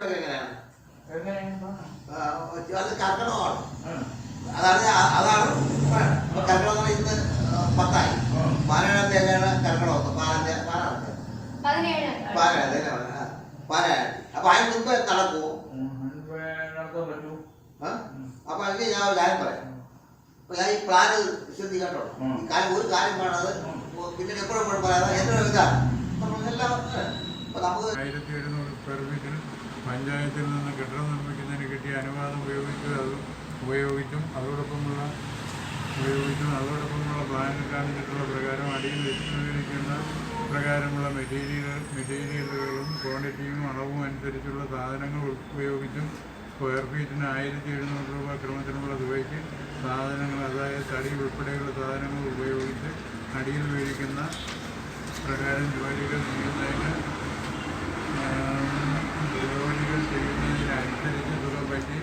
അത് കർക്കിടകമാണ്. അതാണ് കർക്കിടകം ഇന്ന് 10ആയി. 17 തീയതിയാണ് കർക്കിടകം. അപ്പൊ അതിന് മുമ്പ് നടക്കുമോ? അപ്പൊ അതിന് ഞാൻ ഒരു കാര്യം പറയാം. അപ്പൊ ഞാൻ ഈ പ്ലാന് ശ്രദ്ധിക്കട്ടോ. കാര്യം ഒരു കാര്യം വേണത് പിന്നീട് എപ്പോഴും പറയാതെ എത്ര ഇതാണ് നമ്മളെല്ലാം. അപ്പൊ നമുക്ക് 1700 സ്ക്വയർ ഫീറ്റിന് പഞ്ചായത്തിൽ നിന്ന് കെട്ടിടം നിർമ്മിക്കുന്നതിന് കിട്ടിയ അനുവാദം ഉപയോഗിച്ചും അതോടൊപ്പമുള്ള പ്ലാനിൽ കാണിച്ചിട്ടുള്ള പ്രകാരം അടിയിൽ വിശദീകരിക്കുന്ന പ്രകാരമുള്ള മെറ്റീരിയലുകളും ക്വാണ്ടിറ്റിയും അളവും അനുസരിച്ചുള്ള സാധനങ്ങൾ ഉപയോഗിച്ചും സ്ക്വയർ ഫീറ്റിന് 1700 രൂപ ക്രമത്തിനുള്ള തുകയ്ക്ക് സാധനങ്ങൾ, അതായത് തടി ഉൾപ്പെടെയുള്ള സാധനങ്ങൾ ഉപയോഗിച്ച് അടിയിൽ വീഴിക്കുന്ന പ്രകാരം ജോലികൾ ചെയ്യുന്നതിനനുസരിച്ച് തുക പറ്റി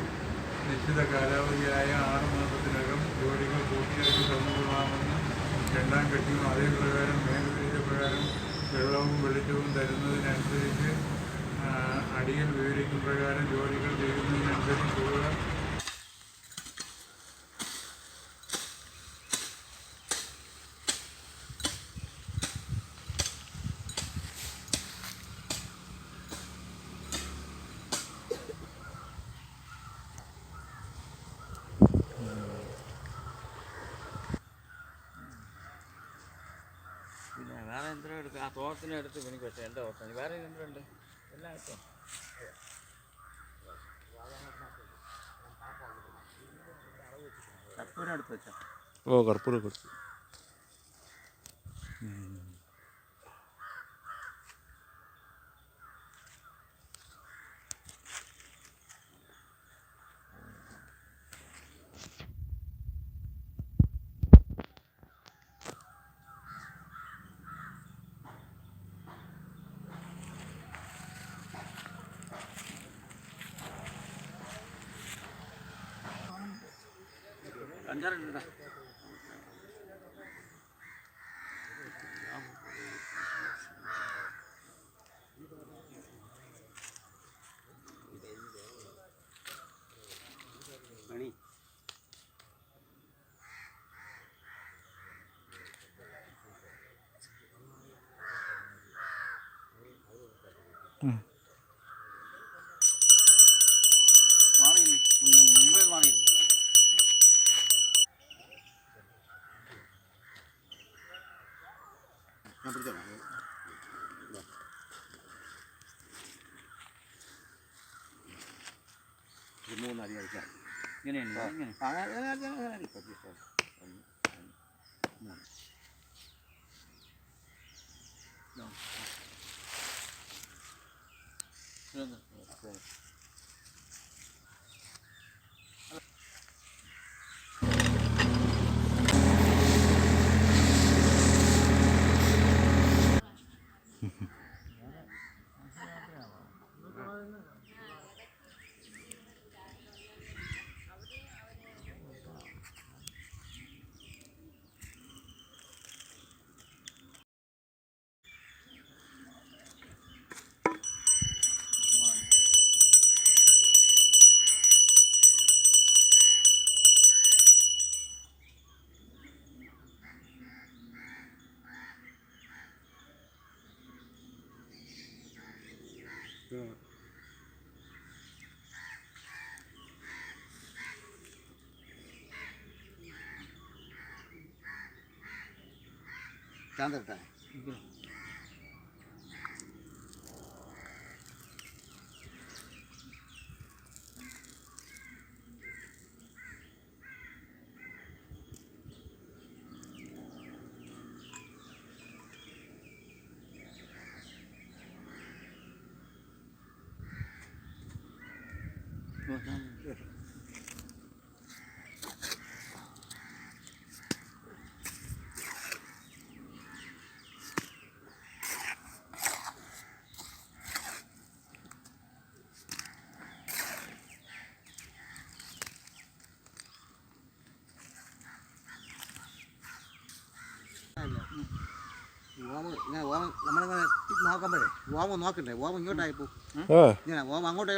നിശ്ചിത കാലാവധിയായ 6 മാസത്തിനകം ജോലികൾ പൂർത്തിയാക്കി തന്നുകൊള്ളാമെന്ന് രണ്ടാം കെട്ടിയും അതേ പ്രകാരം മേൽവിധിച്ച പ്രകാരം വെള്ളവും വെളിച്ചവും തരുന്നതിനനുസരിച്ച് അടിയിൽ വിവരിക്കും പ്രകാരം ജോലികൾ ചെയ്യുന്നതിനനുസരിച്ച് തുക പിന്നെ വേറെ യന്ത്രം എടുക്കുക. ആ തോട്ടത്തിനെടുത്ത് എനിക്ക് വെച്ചാൽ എൻ്റെ തോട്ടം വേറെ യന്ത്രമുണ്ട് എല്ലാം എടുത്തോ. കർപ്പൂരം എടുത്ത് വെച്ചോ. ഓ കർപ്പൂരം കൊടുത്തു. അഞ്ചാറുണ്ട്. മണി മാറിയില്ലേ? മുമ്പേ മാറിയില്ലേ? ഇങ്ങനെയുണ്ട്. ചാന്തട്ടെ നമ്മളിങ്ങനെ നോക്കുമ്പോഴേ ഓമം നോക്കണ്ടേ ഓമം ഇങ്ങോട്ടായിപ്പോ ഇങ്ങനെ ഓമം അങ്ങോട്ടേ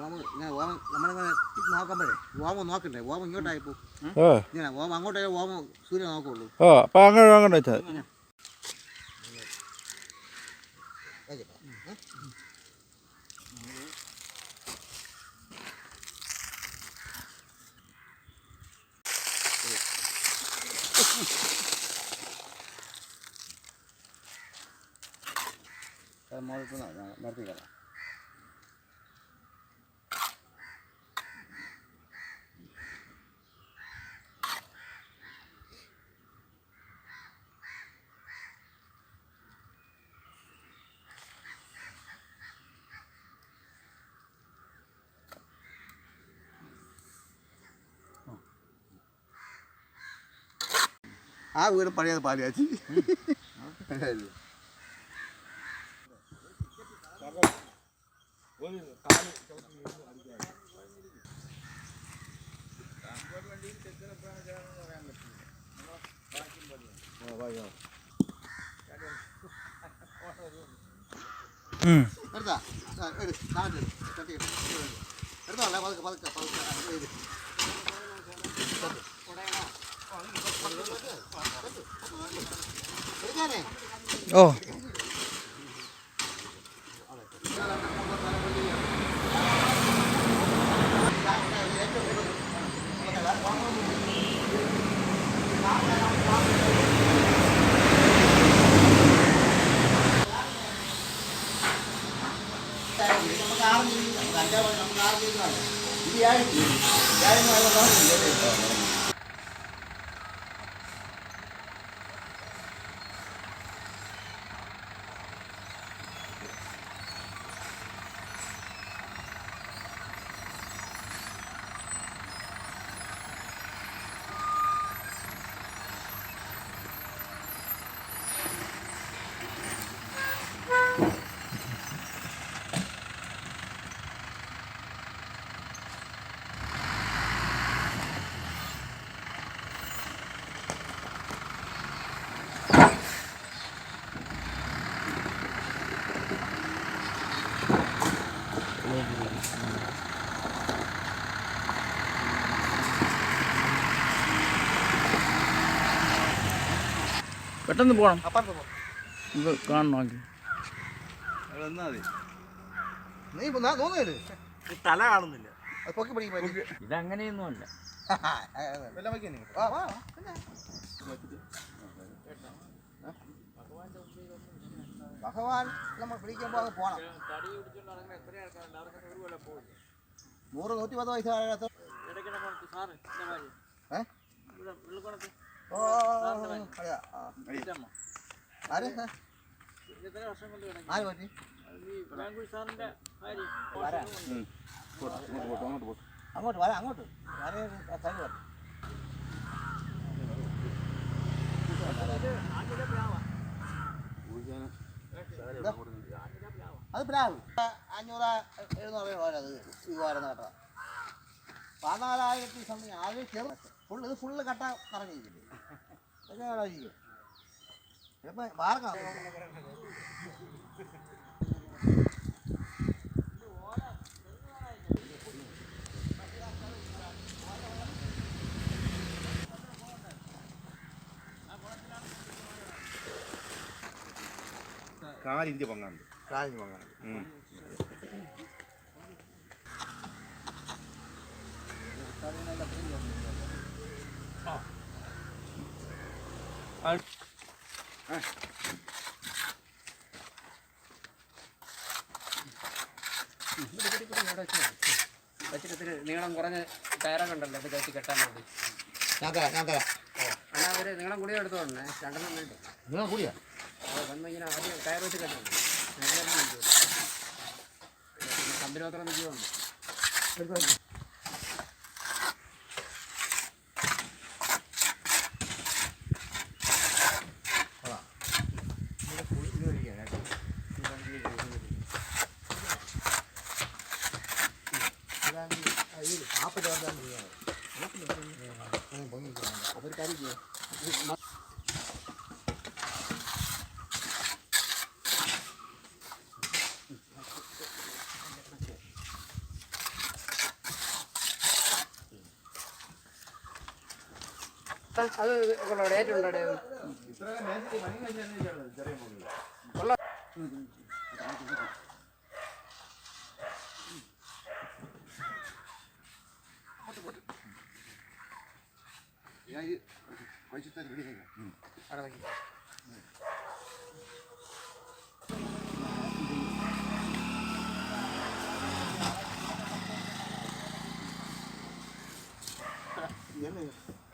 ഓമം ഇങ്ങനെ ഓമം നമ്മളിങ്ങനെ നോക്കുമ്പോഴേ ഓമം നോക്കണ്ടേ ഓമം ഇങ്ങോട്ടായിപ്പോ ഇങ്ങനെ ഓമം അങ്ങോട്ടേ ഓമം സൂര്യൻ നോക്കുള്ളൂ. അപ്പം അങ്ങനെ വെച്ചാൽ നിർത്തിക്കളാം. ആ വീട് പഴയത് പാലിയാച്ചി എടുത്താ എടുത്തോളെ പതുക്കെ പതുക്കെ പതുക്കെ എടുക്കാനേ. ഓ പെട്ടെന്ന് പോകണം. അപ്പുറത്ത് പോ. ഇത് കാണണമെങ്കിൽ നീ തോന്നുന്നില്ലേ തല കാണുന്നില്ല. അത് പൊക്കി പിടിക്കും. ഇതങ്ങനെയൊന്നുമല്ല. ഭഗവാൻ നമ്മൾ പിടിക്കുമ്പോൾ അത് പോണം. 100-110 വയസ്സാകാത്ത ആര് പറ്റി അങ്ങോട്ട് വരാം അങ്ങോട്ട് അത് പ്ലാവ് 500-700 അത് വിവാരുന്ന കട്ട 14,000 സംതിങ് ആദ്യം ചെറു ഫുള്ള് ഇത് ഫുള്ള് കട്ട നിറഞ്ഞിരിക്കില്ലേ ഇതൊക്കെ ചിലപ്പോൾ വാർക്കാം. കാലിഞ്ച് പൊങ്ങാണ്ട് കാലിന് പൊങ്ങാണ്ട് വെച്ചിട്ട് നീളം കുറഞ്ഞ ടയറൊക്കെ ഉണ്ടല്ലോ അത് കയറ്റി കെട്ടാൻ വേണ്ടി. ഞാൻ തരാം. എന്നാൽ അവർ നീളം കൂടിയ എടുത്തോണ്ടേ 2 വേണ്ടി നിങ്ങൾ കൂടിയാ വന്ന് ഇങ്ങനെ ആദ്യം ടയർ വെച്ച് കെട്ടണം. കമ്പനി മാത്രം നിൽക്കുന്നുണ്ട്. അതൊരു കാര്യം ചെയ്യാം. അത് കൊള്ളാടെ ഏറ്റവും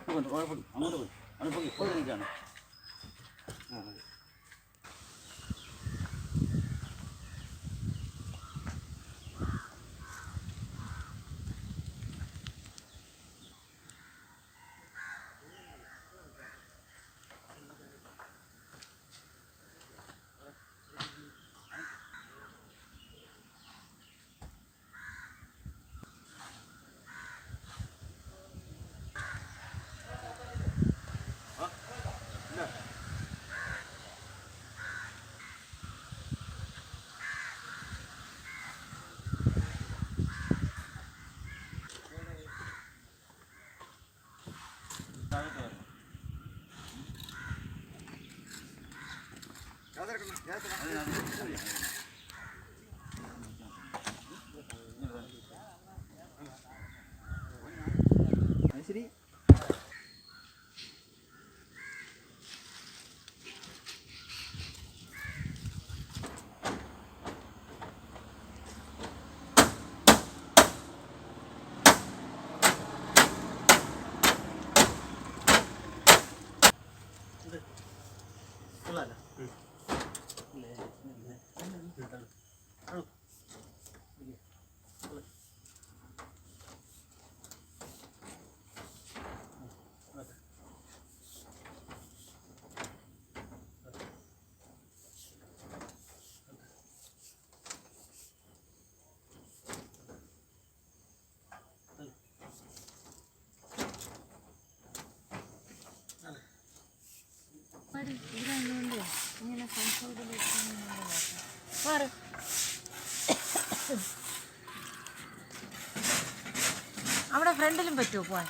അങ്ങോട്ട് പോയി അവിടെ പോയി ഇപ്പോൾ നിൽക്കുകയാണ്. ശരി. അവിടെ ഫ്രണ്ടിലും പറ്റുമോ പോവാൻ?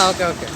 Okay okay.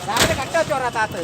രാവിലെ കട്ട വെച്ചോറാ താത്ത്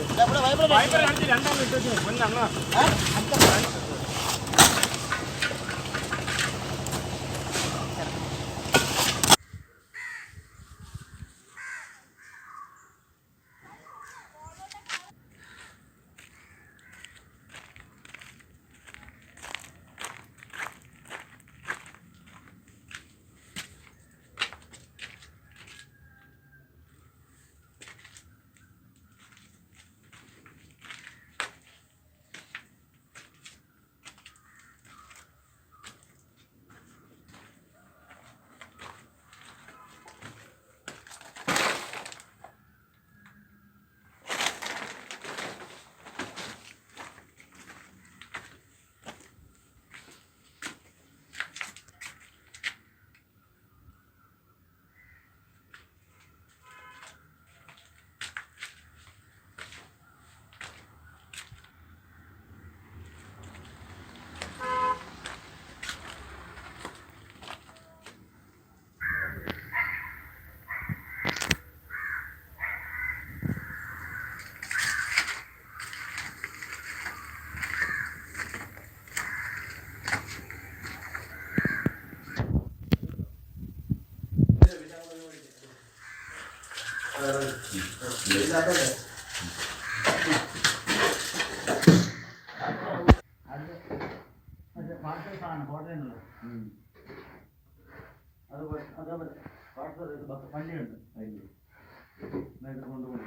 പള്ളിയുണ്ട് അതിൽ കൊണ്ടുപോകും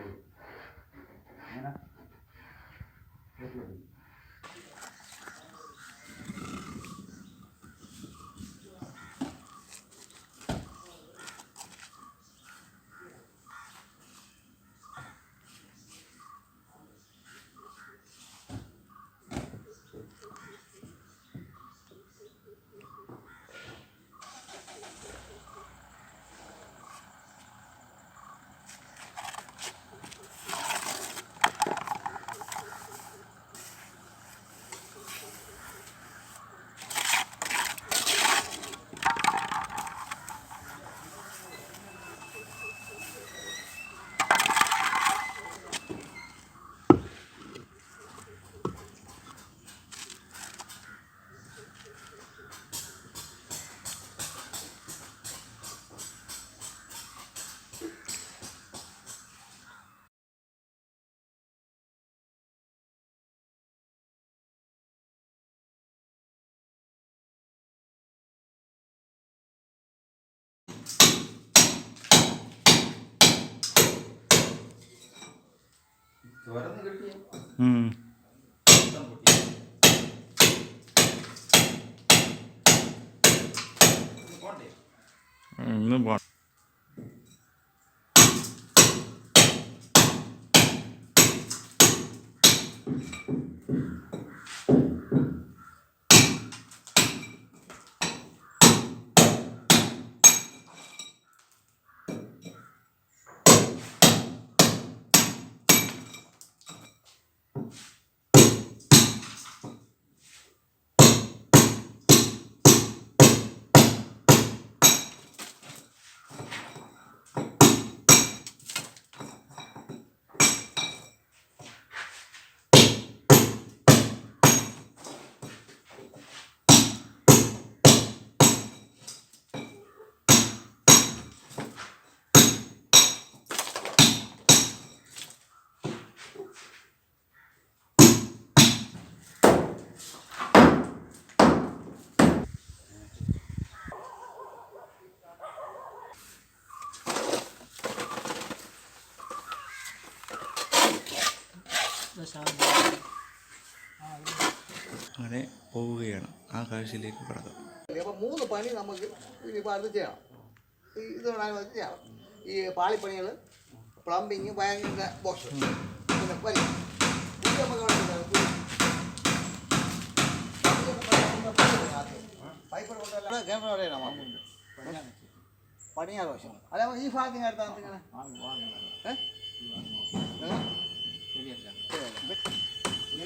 അങ്ങനെ തുറന്ന് കിട്ടിയ ഇന്നും പോണം. അങ്ങനെ പോവുകയാണ്. ആ കാഴ്ചയിലേക്ക് കടക്കാം. അപ്പോൾ 3 പണി നമുക്ക് ഇനിയിപ്പോൾ അത് ചെയ്യണം. ഇതോടനുബന്ധിച്ച് ചെയ്യണം. ഈ പാളിപ്പണികൾ, പ്ലംബിങ്, വയറിൻ്റെ ബോക്സ്, പിന്നെ വലി ഇത് നമുക്ക് പൈപ്പ് കൊണ്ടല്ല ക്യാമറ പറയണം പണിയാറ് വശം. അല്ല ഈ ഭാഗത്തിന് അടുത്താണ് ഇങ്ങനെ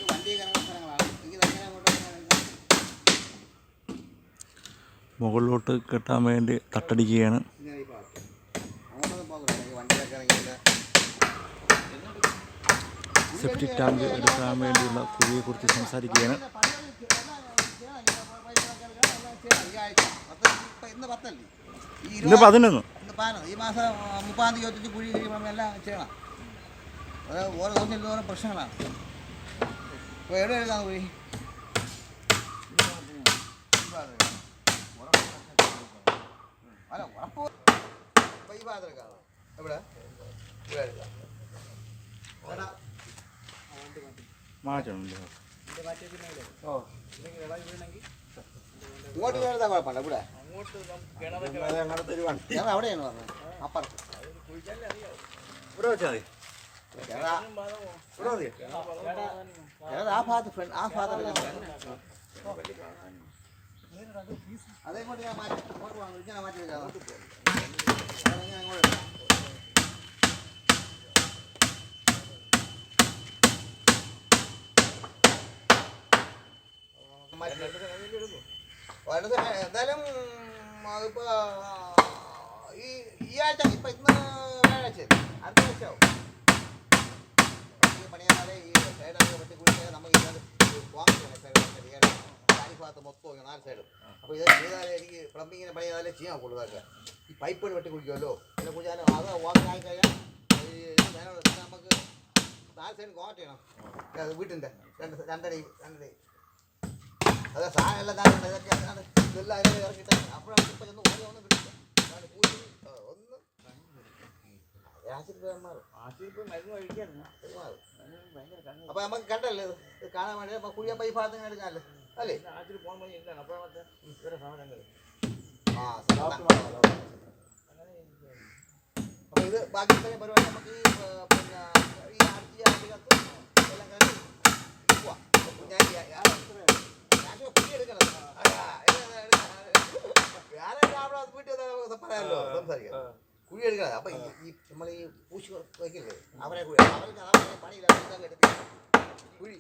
വണ്ടി കറങ്ങുന്ന സ്ഥലങ്ങളാണ്. എനിക്ക് തന്നെ അങ്ങോട്ട് മുകളിലോട്ട് കെട്ടാൻ വേണ്ടി തട്ടടിക്കുകയാണ്. ഇങ്ങനെ ഈ ഭാഗത്ത് അങ്ങോട്ടൊന്നും പോകുന്നില്ല. ഈ വണ്ടിയിലൊക്കെ ഇറങ്ങിയില്ല. സെപ്റ്റിക് ടാങ്ക് എടുക്കാൻ വേണ്ടിയുള്ള കുഴിയെക്കുറിച്ച് സംസാരിക്കുകയാണ്. ഇന്ന് 10 ഇന്ന് 11 ഈ മാസം 30 തീയതി കുഴി കഴിയുമ്പോൾ എല്ലാം ചെയ്യണം. അത് ഓരോ ദിവസം ഓരോ പ്രശ്നങ്ങളാണ്. ഇപ്പോൾ എവിടെ എടുക്കാൻ കുഴി അല്ല ഉറപ്പ് ഈ ഭാഗത്ത് എടുക്കാം. എവിടെ ഇവിടെ എടുക്കാം. മാറ്റണല്ലോ. ഇങ്ങോട്ട് എടുത്താൽ കുഴപ്പമില്ല. ഇവിടെ അങ്ങോട്ട് ഞാൻ അവിടെയാണ് പറഞ്ഞത്. അപ്പുറത്ത് ഇവിടെ വെച്ചാൽ മതി. ആ ഭാഗത്ത് ആ ഭാഗത്ത് അതേങ്ങോട്ട് ഞാൻ മാറ്റി ഇങ്ങോട്ട് പോകാം. ഇങ്ങനെ മാറ്റി വെക്കാം. എന്തായാലും ഇപ്പോൾ ഈ ആഴ്ച ഇപ്പം ഇന്ന് വ്യാഴാഴ്ച അടുത്ത ആഴ്ച ആവും. പണിയാതെ ഈ സൈഡൊക്കെ വെട്ടി കുഴിച്ചാൽ നമുക്ക് വാങ്ങിക്കണം. ഭാഗത്ത് മൊത്തം 4 സൈഡും. അപ്പോൾ ഇത് ചെയ്താലേ എനിക്ക് പ്ലംബിങ്ങിനെ പണി ചെയ്താലേ ചെയ്യാൻ കൂടുതലൊക്കെ. ഈ പൈപ്പുകൾ വെട്ടി കുടിക്കുമല്ലോ. പിന്നെ കുടിച്ചാൽ അത് വാങ്ങി ആയിക്കഴിഞ്ഞാൽ നമുക്ക് 4 സൈഡ് കോൺടാക്ട് ചെയ്യണം. അത് വീട്ടിൻ്റെ രണ്ടടി അതെ സാധനം എല്ലാം കാണുന്നുണ്ട്. ഇതൊക്കെ ഇതെല്ലാം അതിനെ ഇറക്കിയിട്ട് അപ്പോഴാണ് ഇപ്പം ചെന്ന് ഓരോന്ന് കിട്ടില്ല. ഒന്ന് അപ്പോൾ നമുക്ക് കണ്ടല്ലേ ഇത് കാണാൻ വേണ്ടി അപ്പോൾ കുഴിയ പൈപ്പ് ഭാഗത്ത് ഇങ്ങനെ എടുക്കാനല്ലേ അല്ലേ? അപ്പോൾ ഇത് ബാക്കി പരിപാടി നമുക്ക് പിന്നെ ഈ ആഴ്ചക്കകത്ത് എല്ലാം കഴിഞ്ഞ് പോവാം. എടുക്കണം പറയാമല്ലോ സംസാരിക്കാം. കുഴി എടുക്കണം. അപ്പം ഈ നമ്മൾ ഈ പൂശി വയ്ക്കില്ലേ അവരെ കുഴി അവർക്ക് പണിയില്ല കുഴി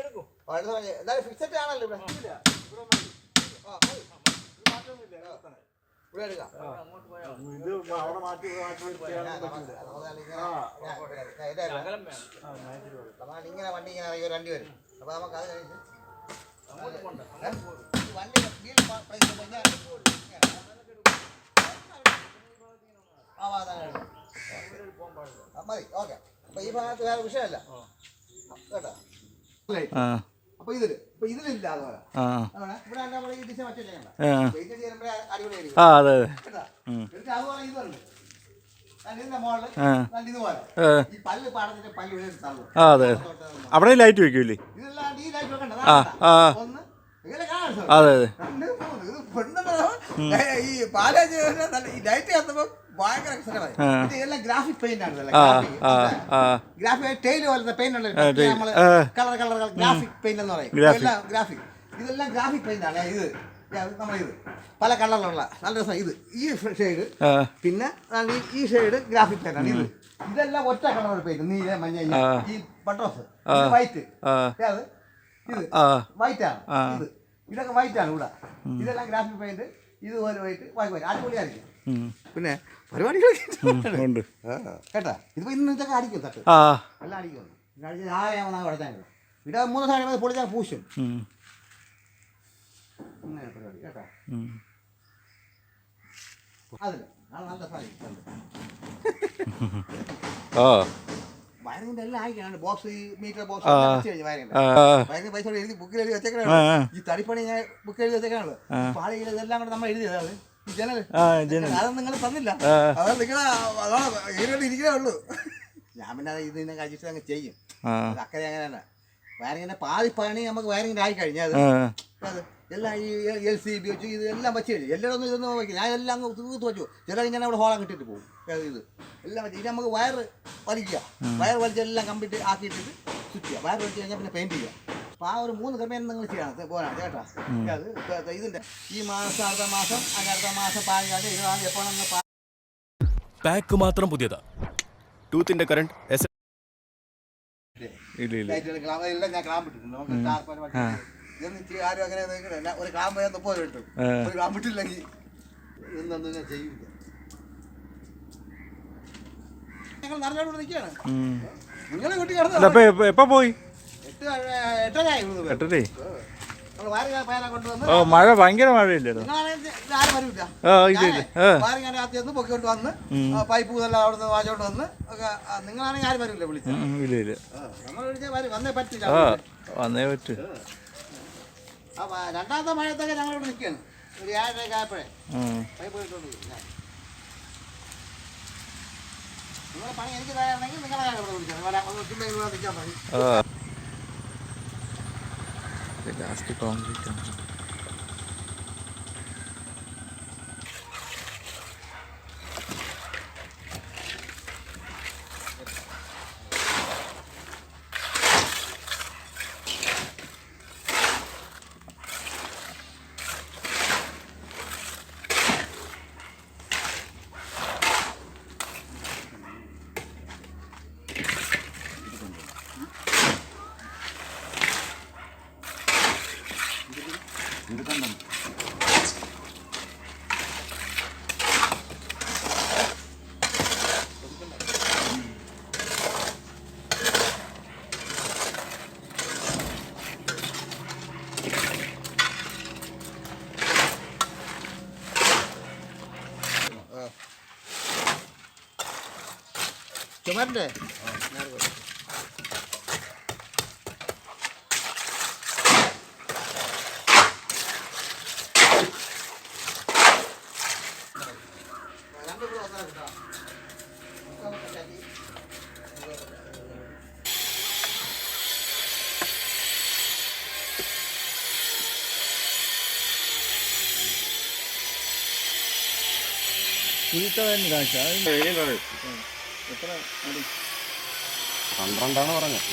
എടുക്കും. എന്തായാലും ഫിക്സഡ് ആണല്ലോ ഇവിടെ. ഇവിടെ എടുക്കാം. ഇങ്ങനെ വണ്ടി ഇങ്ങനെ ഇറങ്ങി 2 പേര്. അപ്പോൾ നമുക്ക് അത് കഴിഞ്ഞ് വണ്ടി മതി. ഓക്കെ. അപ്പോൾ ഈ ഭാഗത്ത് വേറെ വിഷയമല്ല കേട്ടോ. അപ്പോൾ ഇതിലില്ലാതെ ഇവിടെ നമ്മൾ ഈ ദിശ മറ്റേ ചെയ്യണ്ട. ഇത് ചെയ്യുമ്പോഴേ അടിപൊളിയായിരിക്കും. അതെ അതെ. കേട്ടോ. എന്നിട്ട് അതുപോലെ ഇതുണ്ട്. ഇതിന്റെ മുകളിൽ ഇതുപോലെ ഈ പല്ല് പാടത്തിന്റെ പല്ല് ഇവിടെ തള്ളു. അതെ അവിടെ ലൈറ്റ് വെക്കൂല്ലേ? ഇതെല്ലാം ഈ ലൈറ്റ് വെക്കണ്ട. ഒന്ന് ഇങ്ങനെ കാണാൻ അതെ അതെ. ഈ പാലേജ് ഈ ലൈറ്റ് കത്തുമ്പോ ഭയങ്കര ഇതെല്ലാം ഗ്രാഫിക് പെയിന്റ് ആണ്. ഗ്രാഫിക് ടൈല് പോലത്തെ പെയിന്റ് ഉണ്ട്. നമ്മള് കളർ ഗ്രാഫിക് പെയിന്റ് എന്ന് പറയും. ഇതെല്ലാം ഗ്രാഫിക് പെയിന്റ് ആണ്. ഇത് നമ്മളിത് പല കളറിലുള്ള നല്ല രസം. ഇത് ഈ ഷെയ്ഡ് പിന്നെ ഈ ഷെയ്ഡ് ഗ്രാഫിക് പെയിന്റ് ആണ്. ഇതെല്ലാം ഒറ്റ കളർ പെയിന്റ്. നീല മഞ്ഞ ഈ ബട്ടോസ് വൈറ്റ് ഇത് വൈറ്റ് ആണ്. ഇതൊക്കെ വൈറ്റ് ആണ്. ഇവിടെ ഇതെല്ലാം ഗ്രാഫിക് പെയിന്റ്. ഇതുപോലെ വൈറ്റ് അടിപൊളിയായിരിക്കും. പിന്നെ പരിപാടികളൊക്കെ കേട്ടാ. ഇതിപ്പോ ഇന്ന് ഇതൊക്കെ അടിക്കും. തട്ട് എല്ലാം അടിക്കും. ആരെയാവുന്ന കുഴച്ചാൽ ഇവിടെ 3 സാധനം പൊളിച്ചാൽ പൂശും. ഇങ്ങനെ പരിപാടി കേട്ടാ. അതില്ല നല്ല സാധനം. വയറിങ്ങിന്റെ എല്ലാം അയക്കാണ്. ബോക്സ് മീറ്റർ ബോക്സ് വയറിങ് പൈസ എഴുതി ബുക്കിൽ എഴുതി വെച്ചേക്കാണ്. ഈ തടിപ്പണി ഞാൻ ബുക്കിൽ എഴുതി വെച്ചേക്കാണല്ലോ. പാളികൾ ഇതെല്ലാം കൂടെ നമ്മൾ എഴുതിയത്. അത് ജനൽ അതൊന്നും നിങ്ങൾ തന്നില്ല. അത് നിങ്ങൾ അതാണ് ഇരിക്കണേ ഉള്ളൂ. ഞാൻ പിന്നെ ഇതിനെ കഴിച്ചിട്ട് അങ്ങ് ചെയ്യും. അക്കരെ അങ്ങനെയാണ്. വയറിങ്ങിന്റെ പാതി പണി നമുക്ക് വയറിങ്ങിന്റെ ആയി കഴിഞ്ഞാൽ അത് എല്ലാം ഈ LCB വെച്ചു ഇതെല്ലാം വെച്ച് കഴിഞ്ഞു. എല്ലായിടൊന്നും ഇതൊന്നും വയ്ക്കും. ഞാൻ എല്ലാം അങ്ങ് തീർത്ത് വെച്ചു. ചിലർ ഇങ്ങനെ അവിടെ ഹോളം കിട്ടിയിട്ട് പോകും. ഇത് എല്ലാം വെച്ച് ഇനി നമുക്ക് വയർ വലിക്കുക. വയർ വലിച്ച് എല്ലാം കംപ്ലീറ്റ് ആക്കിയിട്ടിട്ട് സ്വിച്ച് ചെയ്യുക. വയർ വലിച്ച് കഴിഞ്ഞാൽ പിന്നെ പെയിൻറ്റ് ചെയ്യുക. അപ്പോൾ ആ ഒരു 3 ക്രമേണ നിങ്ങൾ ചെയ്യണം പോരാണ് കേട്ടോ. അത് ഇതിൻ്റെ ഈ മാസം അടുത്ത മാസം അടുത്ത മാസം പാലിക്കാണ്ട് ഇത് എപ്പോഴൊന്ന് പാക്ക് മാത്രം പുതിയതാ. ടൂത്തിന്റെ കറണ്ട് എല്ലാം ഞാൻ ക്ലാമ്പ് ഇട്ടിട്ടുണ്ട്. നമുക്ക് ഇതൊന്നും ആരും അങ്ങനെ നോക്കില്ല. ഒരു കാമ്പ് ഞാൻ 30 കിട്ടും, ഒരു കാമ്പിട്ടില്ലെങ്കിൽ ഇതൊന്നും ഞാൻ ചെയ്യില്ല. ഞങ്ങൾ നല്ലവിടെ നിൽക്കുകയാണ്. നിങ്ങളെ കുട്ടി കിടന്നു എപ്പോ പോയി? 8:30 8:30. നമ്മൾ വാരി പേന കൊണ്ടുവന്ന് ഓ മഴ ഭയങ്കര മഴയില്ലല്ലോ. നിങ്ങളാണെങ്കിൽ ആരും വരൂല്ല. വാരി ഞാൻ രാത്രി ഒന്ന് പൊക്കിക്കൊണ്ട് വന്ന് പൈപ്പ് ഇതെല്ലാം അവിടെ നിന്ന് വാങ്ങിച്ചോണ്ട് വന്ന് ഒക്കെ നിങ്ങളാണെങ്കിൽ ആരും വരൂല്ല വിളിച്ചു. ഇല്ല നമ്മൾ വിളിച്ചാൽ വരും, വന്നേ പറ്റില്ല. വന്നേ പറ്റൂ. രണ്ടാമത്തെ മഴത്തൊക്കെ ഞങ്ങളിവിടെ നിൽക്കുകയാണ്. ഒരു 7:30 ആയപ്പോഴേ പൈപ്പ് ഇട്ടുകൊണ്ട് നിങ്ങളെ പണി എനിക്ക് തയ്യാറാണെങ്കിൽ നിങ്ങളെ ഞാൻ ഇവിടെ വിളിക്കാം. നിൽക്കാൻ മതി. ലാസ്റ്റ് കോൺക്രീറ്റ് ആണ്. ചുമരണ്ടേ കുഴിത്തന്നെ കാഴ്ച. എത്ര അടി? 12 പറഞ്ഞത്.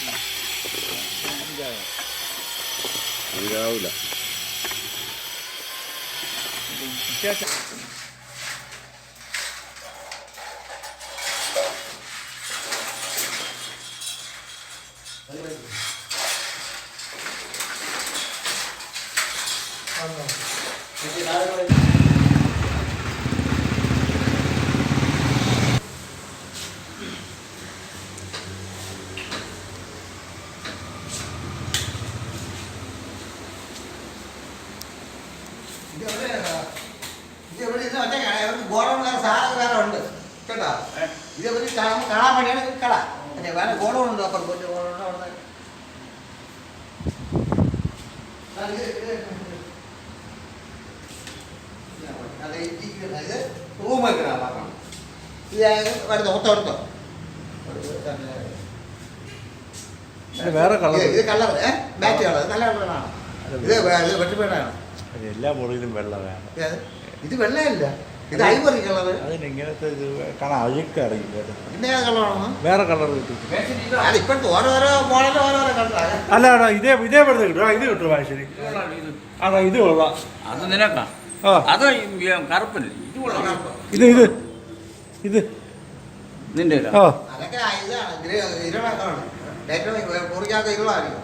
അഞ്ചാവൂല. ഗോഡൗൺ സാധനം വേറെ ഉണ്ട് കേട്ടോ. ഇതേപറ്റി കാണാൻ വേണ്ടിയാണ് കട. വേറെ ഗോഡൗൺ ഉണ്ട്, അപ്പുറം വലിയ ഗോഡൗൺ അവിടെ. ഇത് റൂം വെക്കണം പറഞ്ഞാൽ ഇത് വരുന്ന ഒത്തടുത്തോ വേറെ കളർ. ഇത് കളർ മാച്ച് കളർ നല്ല കളറാണ്. ഇത് വെട്ടിപ്പേടാണ്. എല്ലാ മുറിയിലും വെള്ളം വേണം. ഇത് വെള്ളയല്ല, ഇത് ഐവറി കളർ. അതിന് ഇങ്ങനത്തെ ഇത് കാണാൻ അഴുക്ക് അറിയില്ല. പിന്നെ ഏത് കളറാണ്? വേറെ കളർ കിട്ടും. അത് ഇപ്പോഴത്തെ ഓരോരോ മോഡലും ഓരോരോ കളറാണ്. അല്ല ഇതേപോലത്തെ കിട്ടും. ഇത് കിട്ടും ശരി. ആണോ ഇത് കൊള്ളാം. അത് നിനക്കാ? ആ അത് കറുപ്പല്ലേ? ഇത് കൊള്ളാം. ഇത് നിന്റെ ആ അതൊക്കെ ഇതാണ് ഇരുളാണ്. ഏറ്റവും കുറിക്കാത്ത ഇരുളായിരിക്കും.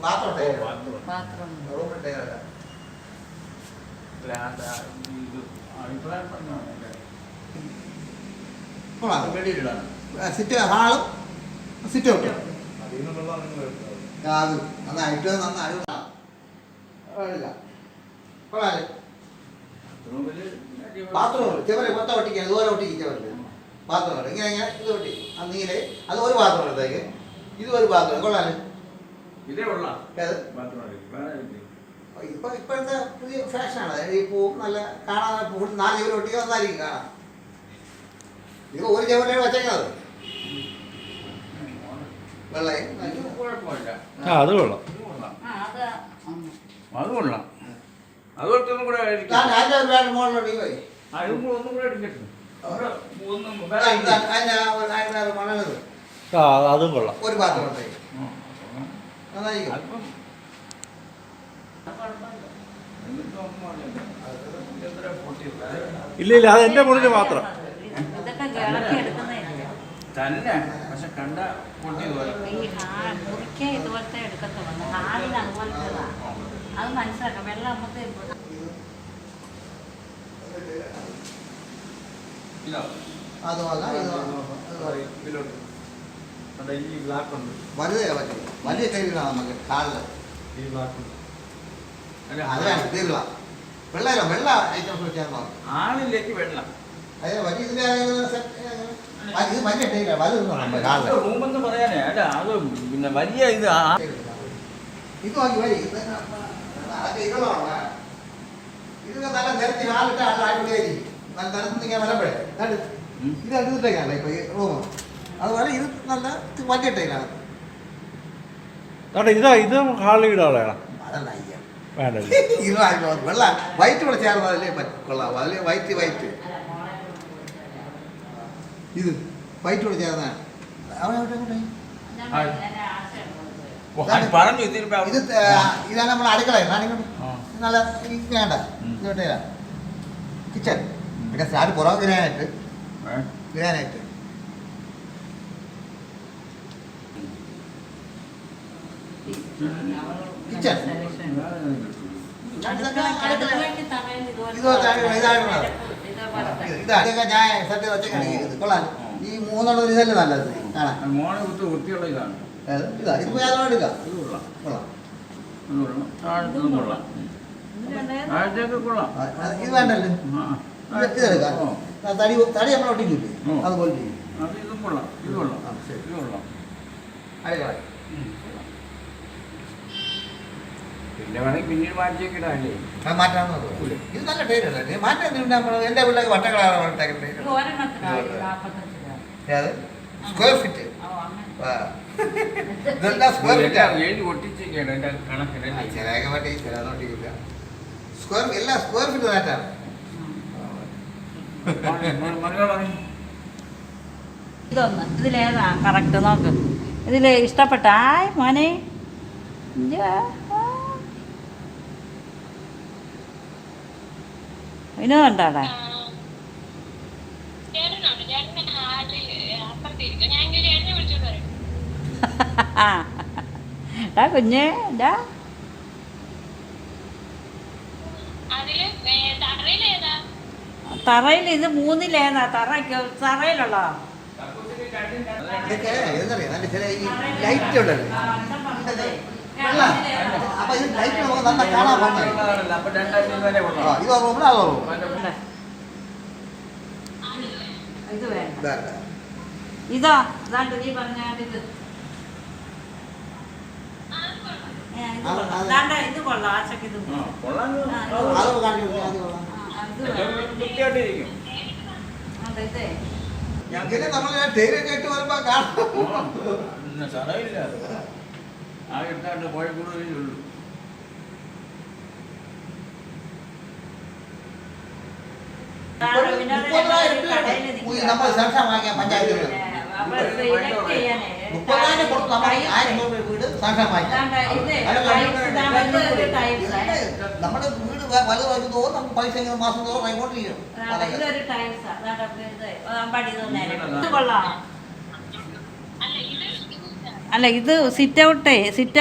ബാത്റൂം സിറ്റ് ഹാളും സിറ്റ് ഔട്ടും അത് നന്നായിട്ട് ബാത്റൂം ചെവരെ മൊത്തം ഒട്ടിക്കാൻ ഇതുപോലെ ഒട്ടിക്കവരില്ല. ബാത്റൂം ഇങ്ങനെ ഇത് ഒട്ടി നീലെ അത് ഒരു ബാത്റൂം എടുത്തേക്ക്. ഇത് ഒരു ബാത്റൂം കൊള്ളാല്. ഇപ്പോഴത്തെ പുതിയ ഫാഷനാണ്. ഈ പൂവും നല്ല കാണാൻ 4 ചെവര് ഒട്ടിക്കുക നന്നായിരിക്കും കാണാൻ. ഇത് ഒരു ചെവരിലാണ് വച്ചേക്കുന്നത്. വെള്ളയും അത് കൊള്ളാം. അത് കൊള്ളാം. അതുപോലത്തെ ഒന്നും കൂടെ മോളിലോട്ട് പോയി ഒന്നും കൂടെ എടുക്കട്ടെ. മണലത് അതും കൊള്ളാം. ഒരു ബാത്റൂം ഉണ്ടേക്ക് നന്നായിരിക്കും. ഇല്ല അത് എന്റെ മുറിയിൽ മാത്രം. തന്നെ പക്ഷെ കണ്ട പൊട്ടി പോലെ ഈ മുറിക്കാൻ ഇതുപോലത്തെ എടുക്കത്തുള്ളൂ ഹാളിന് അതുപോലത്തെ അത് മനസ്സിലാക്കാം വെള്ളം നമുക്ക് അതുമല്ല ഈ ബ്ലാക്ക് ഉണ്ട് വലുതേ പറ്റും വലിയ ടൈലാണ് നമുക്ക് കാലില് ഈ ബ്ലാക്ക് ഉണ്ട് അത് വേണം തീർല വെള്ള ഐറ്റംസ് വെച്ചാൽ ആളിലേക്ക് വെള്ളം അതെ വലിയ ഇതിന്റെ ഇത് വലിയ ടൈലാണ് വലുതാണ് കാലില് റൂമെന്ന് പറയാനേ അല്ല അത് പിന്നെ വലിയ ഇത് ഇത് നോക്കി വരി അതൊക്കെ ഇതുള്ളതാണ് ഇത് നല്ല നിരത്തി ഹാളിട്ട് അടിപൊളിയായിരിക്കും നല്ല നിരത്തി നിൽക്കാൻ വരപ്പോഴേ ഇത് എടുത്തിട്ടേക്കാണല്ലോ ഇപ്പൊ ഈ റൂം അതുപോലെ ഇത് നല്ല വലിയ ടൈലാണ് ഇത് ഹാളി ഇടാളാണ് അതല്ല അയ്യ വേണ്ട ഇത് വെള്ള വൈറ്റ് കൂടെ ചേർന്നതല്ലേ കൊള്ളാം അതിൽ വൈറ്റ് ഇത് വൈറ്റ് കൂടെ ചേർന്നതാണ് പറഞ്ഞു ഇത് ഇതാണ് നമ്മൾ അടുക്കള നല്ല വേണ്ട ഇതോട്ടേല കിച്ചൺ പിന്നെ സ്റ്റാർട്ട് പുറം ഗ്രാനൈറ്റ് കിച്ചൺ ഇതൊക്കെ ഞാൻ സത്യം വെച്ചാൽ കൊള്ളാം ഈ മൂന്നെണ്ണം ഒരു ഇതല്ലേ നല്ലത് കാണാൻ മോനെ കുത്ത് വൃത്തിയുള്ള ഇതാണ് ഇതാ ഇതിപ്പോ ഞാൻ എടുക്കാം ഇത് കൊള്ളാം കൊള്ളാം താഴത്തും കൊള്ളാം താഴത്തേക്ക് കൊള്ളാം ഇത് വേണ്ടല്ലേ ഇതെടുക്കാം തടി നമ്മൾ ഒട്ടിക്കില്ലേ അതുപോലെ ചെയ്യും അത് ഇതും കൊള്ളാം ഇത് കൊള്ളാം ഇത് കൊള്ളാം അടിപൊളി പിന്നെ വേണമെങ്കിൽ പിന്നീട് മാറ്റിയൊക്കെ ഇടാല്ലേ മാറ്റാന്ന് നോക്കും ഇത് നല്ല ടൈലല്ലേ മാറ്റം എന്തുകൊണ്ട് നമ്മൾ എൻ്റെ പിള്ളേർക്ക് വട്ടക്കളാണ് സ്ക്വയർ ഫീറ്റ് ഇതെല്ലാം സ്ക്വയർ ഫീറ്റ് എഴുതി ഒട്ടിച്ചേക്കാണ് എൻ്റെ കണക്കിനല്ലേ ചിലയൊക്കെ പറ്റി ചില ഒട്ടിക്കില്ല സ്ക്വയർ എല്ലാം സ്ക്വയർ ഫീറ്റ് മാറ്റാണ് ഇതൊന്ന് ഇതിലേതാ കറക്റ്റ് നോക്ക് ഇതിൽ ഇഷ്ടപ്പെട്ട ആയ് മോനെ വിനോദുണ്ടാടാ ഡാ കുഞ്ഞേ ഡാ തറയിൽ ഇത് മൂന്നിലേതാ തറയിലുള്ള ഇതൊക്കെ എന്താ ചില ഈ ലൈറ്റ് ഉണ്ടല്ലേ അപ്പൊ ഇത് ലൈറ്റ് നമുക്ക് നന്നാ കാണാൻ പറ്റില്ല അപ്പൊ 2000 വരെ കൊള്ളാം ഇത് ഓർമ്മ അതോ ഇത് വേണ്ട ഇതോ അതാണ്ട് നീ പറഞ്ഞാണ്ടിത് ഇത് കൊള്ളാം ആശക്ക് ഇത് അത് കാണിക്കും വൃത്തിയായിട്ടിരിക്കും ഇതേ ഇങ്ങനെ നമ്മൾ ടേരൊക്കെ ഇട്ട് വരുമ്പോ കാണാം സ്ഥലമില്ല ആ ഇട്ടാണ്ട് കോഴിക്കോടേ ഉള്ളൂ നമ്മൾ സാക്ഷ്യം വാങ്ങിക്കാൻ പഞ്ചായത്തിൽ 30,000 കൊടുത്ത് നമ്മൾ 1000 രൂപ വീട് സാക്ഷ്യം വാങ്ങിക്കാം നമ്മുടെ വീട് വലുതാക്കി തോറും നമുക്ക് പൈസ ഇങ്ങനെ മാസം തോറും കൈകൊണ്ടിരിക്കണം അല്ല ഇത് സിറ്റ്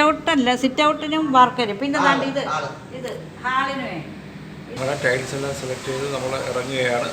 ഔട്ടല്ല സിറ്റ് ഔട്ടിനും വർക്കര് പിന്നെ ഇത് ഹാളിന് വേണ്ടി നമ്മുടെ ടൈൽസ് എല്ലാം സെലക്ട് ചെയ്ത് നമ്മൾ ഇറങ്ങുകയാണ്.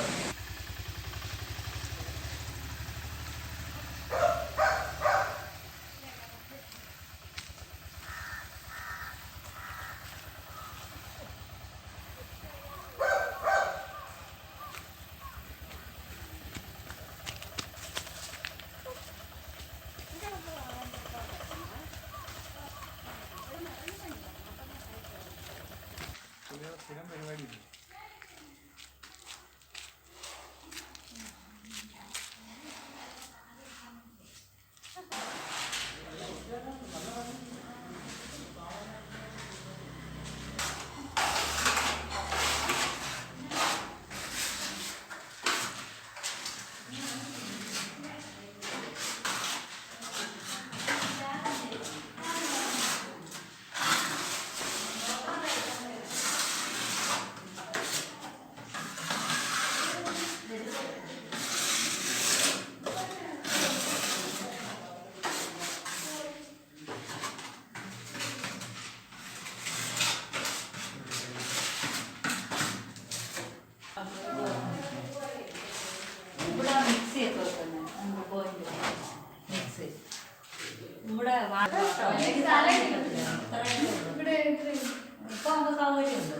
ഇപ്പൊ നമുക്ക് സൗകര്യമുണ്ട്.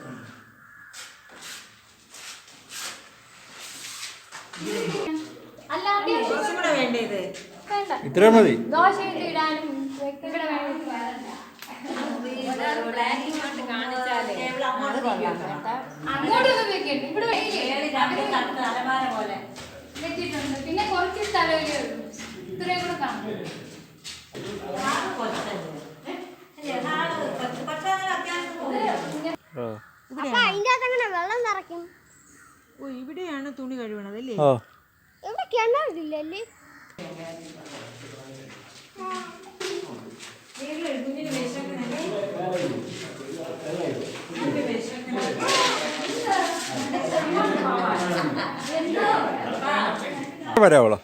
അല്ലാതെ കുറച്ചും കൂടെ വേണ്ടേ ഇത്? വേണ്ട. ഇത്ര മതി. ദോശ ഇടാനും ഇവിടെ വേണം. ടേബിൾ അങ്ങോട്ട് തിരിക്കണം. അങ്ങോട്ടൊന്നും വെക്കണ്ട. ഇവിടെ ഏഴ് രണ്ട് തട്ട് അലമാര പോലെ. വെച്ചിട്ടുണ്ട്. പിന്നെ കുറച്ച് സ്ഥലമല്ലേ ഉള്ളൂ. ഇത്രയും കൂടെ കാണും. ഹാള് കൊച്ചല്ലേ? ഹാള് കൊച്ചാണെങ്കിൽ അത്യാവശ്യം പോകും. അപ്പൊ അതിന്റെ അകത്ത് അങ്ങനെ വെള്ളം നിറയ്ക്കും. ഓ ഇവിടെയാണ് തുണി കഴുകണത് അല്ലേ? ഇവിടെ കിണറില്ലല്ലേ? കുഞ്ഞിന് വിശക്കുന്നില്ലേ? വരാവളോ?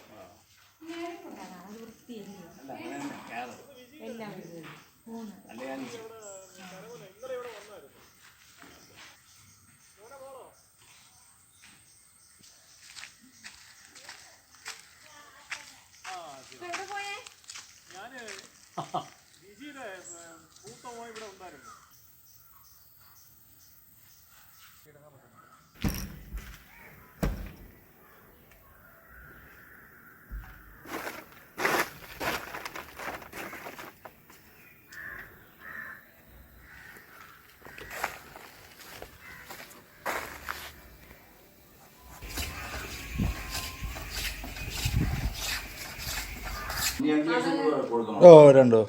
ഓ രണ്ടോ?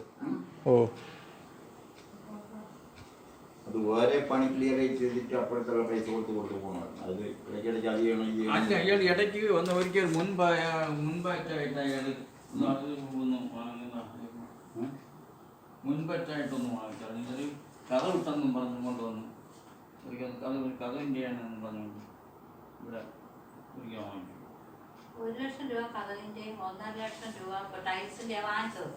ഓ അത് വേറെ പണി ക്ലിയർ ചെയ്തിട്ട് അപ്പുറത്തുള്ള പൈസ കൊടുത്ത് പോകണം. അത് ഇടയ്ക്കിടയ്ക്ക് അത് ചെയ്യണം, ഇത് അല്ല ചെയ്യണം. അയാൾ ഇടയ്ക്ക് വന്ന് ഒരിക്കൽ മുൻപായിട്ടായിട്ട് അയാൾ മുൻപറ്റായിട്ടൊന്നും വാങ്ങിച്ചാൽ നിങ്ങൾ കഥ വിട്ടെന്നും പറഞ്ഞു കൊണ്ടുവന്നു. ഒരിക്കൽ കഥ പറഞ്ഞുകൊണ്ട് ഇവിടെ ഒരിക്കൽ വാങ്ങിച്ചു. 1,00,000 രൂപ കഥകിന്റെയും 1,50,000 രൂപ ടൈൽസിന്റെ വാങ്ങിച്ചത്.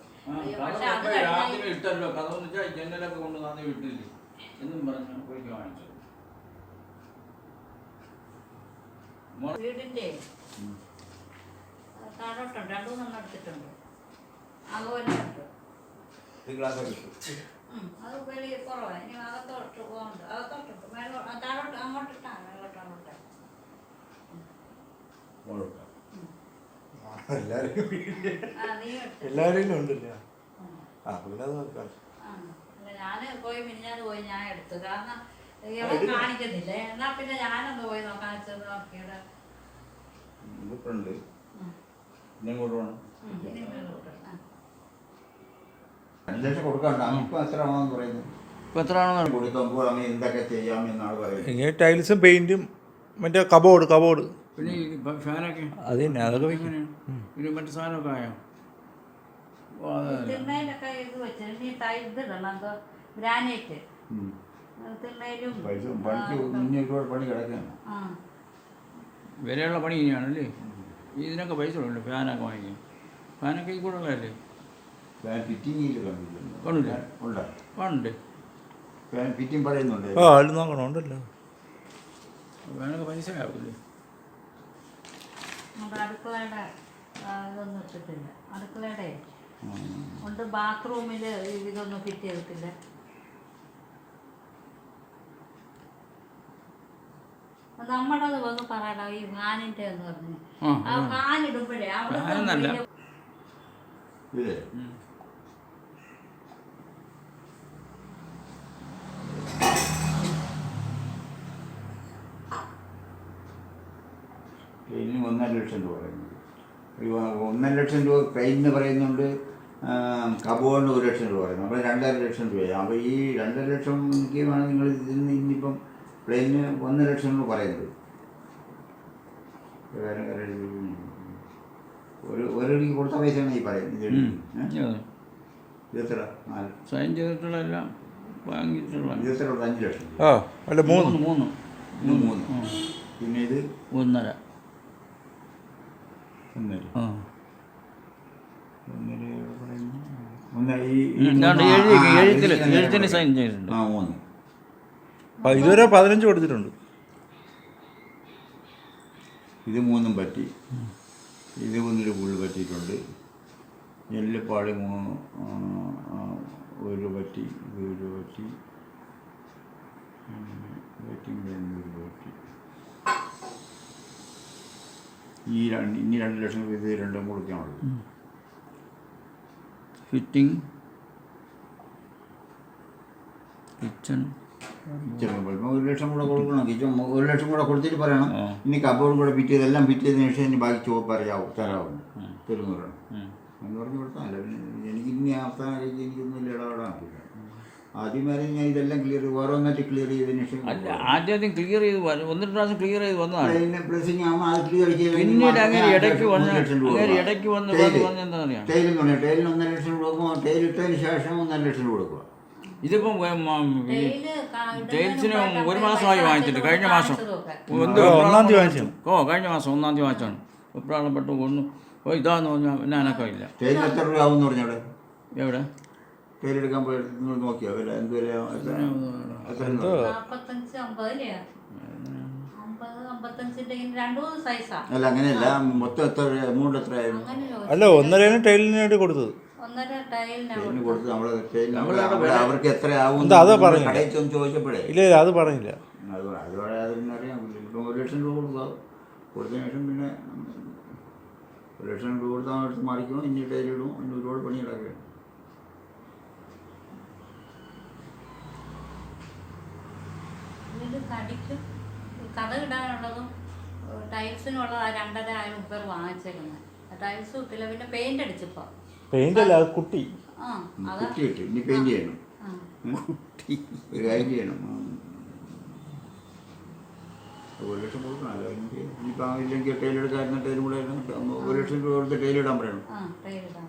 രാത്രി ഇട്ടല്ലോ കഥ എന്ന് വെച്ചാൽ ജനലൊക്കെ കൊണ്ട് തന്നെ വിട്ടില്ലേ എന്നും പറഞ്ഞു ഒരിക്കൽ വാങ്ങിച്ചത്. വീടിന്റെ താഴോട്ടുണ്ട് 2-3 എടുത്തിട്ടുണ്ട്. അതുപോലെ ഉണ്ട്. അത് വലിയ കുറവാണ്. ഇനി അകത്തോട്ട് പോകുന്നുണ്ട്. അകത്തോട്ട് മേളോ താഴോട്ട് അങ്ങോട്ടിട്ടാണ് മേളോട്ട് അങ്ങോട്ട്. എല്ലാവരും ഉണ്ടല്ലോ. ഞാന് പോയി മിനിഞ്ഞാന്ന് പോയി ഞാൻ എടുത്തു. കാരണം ഇവ കാണിക്കുന്നില്ല. എന്നാ പിന്നെ ഞാനൊന്ന് പോയി നോക്കാൻ വെച്ചത് നോക്കിയത്. ഇങ്ങനെ ടൈൽസും പെയിന്റും മറ്റേ കബോർഡ് പിന്നെ ഈ ഫാനൊക്കെ അത് തന്നെ അതൊക്കെ വെക്കും. പിന്നെ മറ്റു സാധനമൊക്കെ ആയോ? തിണ്ണയിലൊക്കെ ഇത് വെച്ചിട്ട് ഈ ഇതിടണം. എന്തോ ഗ്രാനൈറ്റ് തിണ്ണയിലും വിലയുള്ള പണി ഇനിയാണല്ലേ? ഇതിനൊക്കെ പൈസ ഉള്ളു. ഫാനൊക്കെ വാങ്ങിക്കും. ഫാനൊക്കെ ഈ കൂടെ ഉള്ളതല്ലേ? ഉണ്ട്. ആ അതിൽ നോക്കണം ഉണ്ടല്ലോ. ഫാനൊക്കെ പൈസ ആവില്ലേ? നമ്മുടെ അടുക്കളയുടെ ഇതൊന്നും ഇട്ടിട്ടില്ല. അടുക്കളയുടെ ഉണ്ട്. ബാത്റൂമിൽ ഇതൊന്നും ഫിറ്റ് ചെയ്തിട്ടില്ല. നമ്മുടേത് വന്ന് പറയണ ഈ ഫാനിന്റെ എന്ന് പറഞ്ഞു. ആ ഫാൻ ഇടുമ്പോഴേ അവിടെ ക്ലീനിന് 1,50,000 രൂപ പറയുന്നത്. 1,50,000 രൂപ ക്ലൈനിന് പറയുന്നുണ്ട്. കബോർഡിന് 1,00,000 രൂപ പറയുന്നു. അപ്പോൾ 2,50,000 രൂപയായി. അപ്പോൾ ഈ 2,50,000 എനിക്ക് വേണം നിങ്ങൾ ഇതിന് ഇനിയിപ്പം പ്ലെയിന് 1,00,000 രൂപ പറയുന്നത്. ഒരു കൊടുത്ത പൈസയാണ് ഈ പറയുന്നത്. ഇതെത്ര? സൈൻ ചെയ്തിട്ടുള്ള എല്ലാം വാങ്ങിയിട്ടുള്ള 5,00,000. ആ അല്ല 3 പിന്നെ ഇത് 1.5. എഴുത്തിന് സൈൻ ചെയ്തിട്ടുണ്ട്. 3 ഇതുവരെ 15 കൊടുത്തിട്ടുണ്ട്. ഇത് 3 പറ്റി. ഇത് 1 ഫുള്ള് പറ്റിയിട്ടുണ്ട്. ജനലിപ്പാളി 3, ഒരു പറ്റി, ഒരു പറ്റി, വെയിറ്റിംഗ് ലൈനിൽ ഒരു പറ്റി. ഇനി 2 ലക്ഷം രൂപ ഇത് രണ്ടും കൊടുക്കാനുള്ളത്. ഫിറ്റിംഗ് കിച്ചൺ കിച്ചൺ 1 ലക്ഷം കൂടെ കൊടുക്കണം. കിച്ചൺ 1 ലക്ഷം കൂടെ കൊടുത്തിട്ട് പറയണം ഇനി കബോർഡും കൂടെ ഫിറ്റ് ചെയ്തെല്ലാം ഫിറ്റ് ചെയ്തതിന് ശേഷം ഇനി ബാക്കി പറയാവും തരാവുന്നു തരുന്നു പറയണം എന്ന് പറഞ്ഞ് കൊടുത്താൽ എനിക്ക് ഇനി അവസാനം കഴിച്ച് എനിക്കൊന്നും ഇടപെടാൻ പറ്റില്ല. ആദ്യമേ ഞാൻ ഇതെല്ലാം ക്ലിയർ ഓരോന്നായിട്ട് ക്ലിയർ ചെയ്തതിന് ശേഷം അല്ല ആദ്യം ക്ലിയർ ചെയ്ത് 1-2 പ്രാവശ്യം ക്ലിയർ ചെയ്ത് വന്നതാണ്. ബ്ലസ്സിങ് ആകുമ്പോൾ അത് ക്ലിയർ പിന്നീട് അങ്ങനെ ഇടയ്ക്ക് വന്ന് ടൈലും പറയാം ടൈലിന് 1.5 ലക്ഷം രൂപ കൊടുക്കും. ടൈൽ ഇട്ടതിന് ശേഷം 1.5 ലക്ഷം രൂപ കൊടുക്കുക. ഇതിപ്പം ടൈൽസിന് 1 മാസമായി വാങ്ങിച്ചിട്ട് കഴിഞ്ഞ മാസം 1-ാം തീയതി വാങ്ങിച്ചു. കഴിഞ്ഞ മാസം 1-ാം തീയതി വാങ്ങിച്ചാണ്. എപ്പോഴാണ് ഒന്നും ഇതാന്ന് പറഞ്ഞാൽ പിന്നെ അനക്കം ഇല്ല. ടൈലിന് എത്ര രൂപ ആവും പറഞ്ഞ അവിടെ എവിടെ ടൈലെടുക്കാൻ പോയി നിങ്ങൾ നോക്കിയോ വില എന്ത് വില അല്ല അങ്ങനെയല്ല മൊത്തം എത്ര എമൗണ്ട് എത്രയായിരുന്നു? അല്ല 1.5 ടൈലിനായിട്ട് കൊടുത്തത്. ടൈലിന് കൊടുത്ത് അവർക്ക് എത്ര ആവും കടയിൽ ചെന്ന് ചോദിച്ചപ്പോഴേ ഇല്ല അത് പറഞ്ഞില്ല. അത് പറയാതിരുന്നറിയാം. ഇപ്പം 1 ലക്ഷം രൂപ കൊടുക്കുക. കൊടുത്തതിന് ശേഷം പിന്നെ 1 ലക്ഷം രൂപ കൊടുത്താൽ അടുത്ത് മറിക്കണം. ഇനി ടൈലിടും. ഇനി ഒരുപാട് പണി കിടക്കുകയാണ്. കഥ ഇടാനുള്ളതും ടൈൽസിനുള്ളത് 2,500 വാങ്ങിച്ചേക്കുന്നത്. ടൈൽസ് കിട്ടില്ല. പിന്നെ പെയിന്റ് അടിച്ചപ്പോ പെയിന്റ് അല്ല കുട്ടി കുട്ടിയിട്ട് ഇനി പെയിന്റ് ചെയ്യണം. ഒരു കാര്യം ചെയ്യണം. 1 ലക്ഷം കൊടുക്കണമല്ലോ. ഇനിയിപ്പോൾ ഇല്ലെങ്കിൽ ടൈലെടുക്കാതിരുന്ന ടൈലും കൂടെ 1 ലക്ഷം രൂപ കൊടുത്ത് ടൈലിടാൻ പറയണം.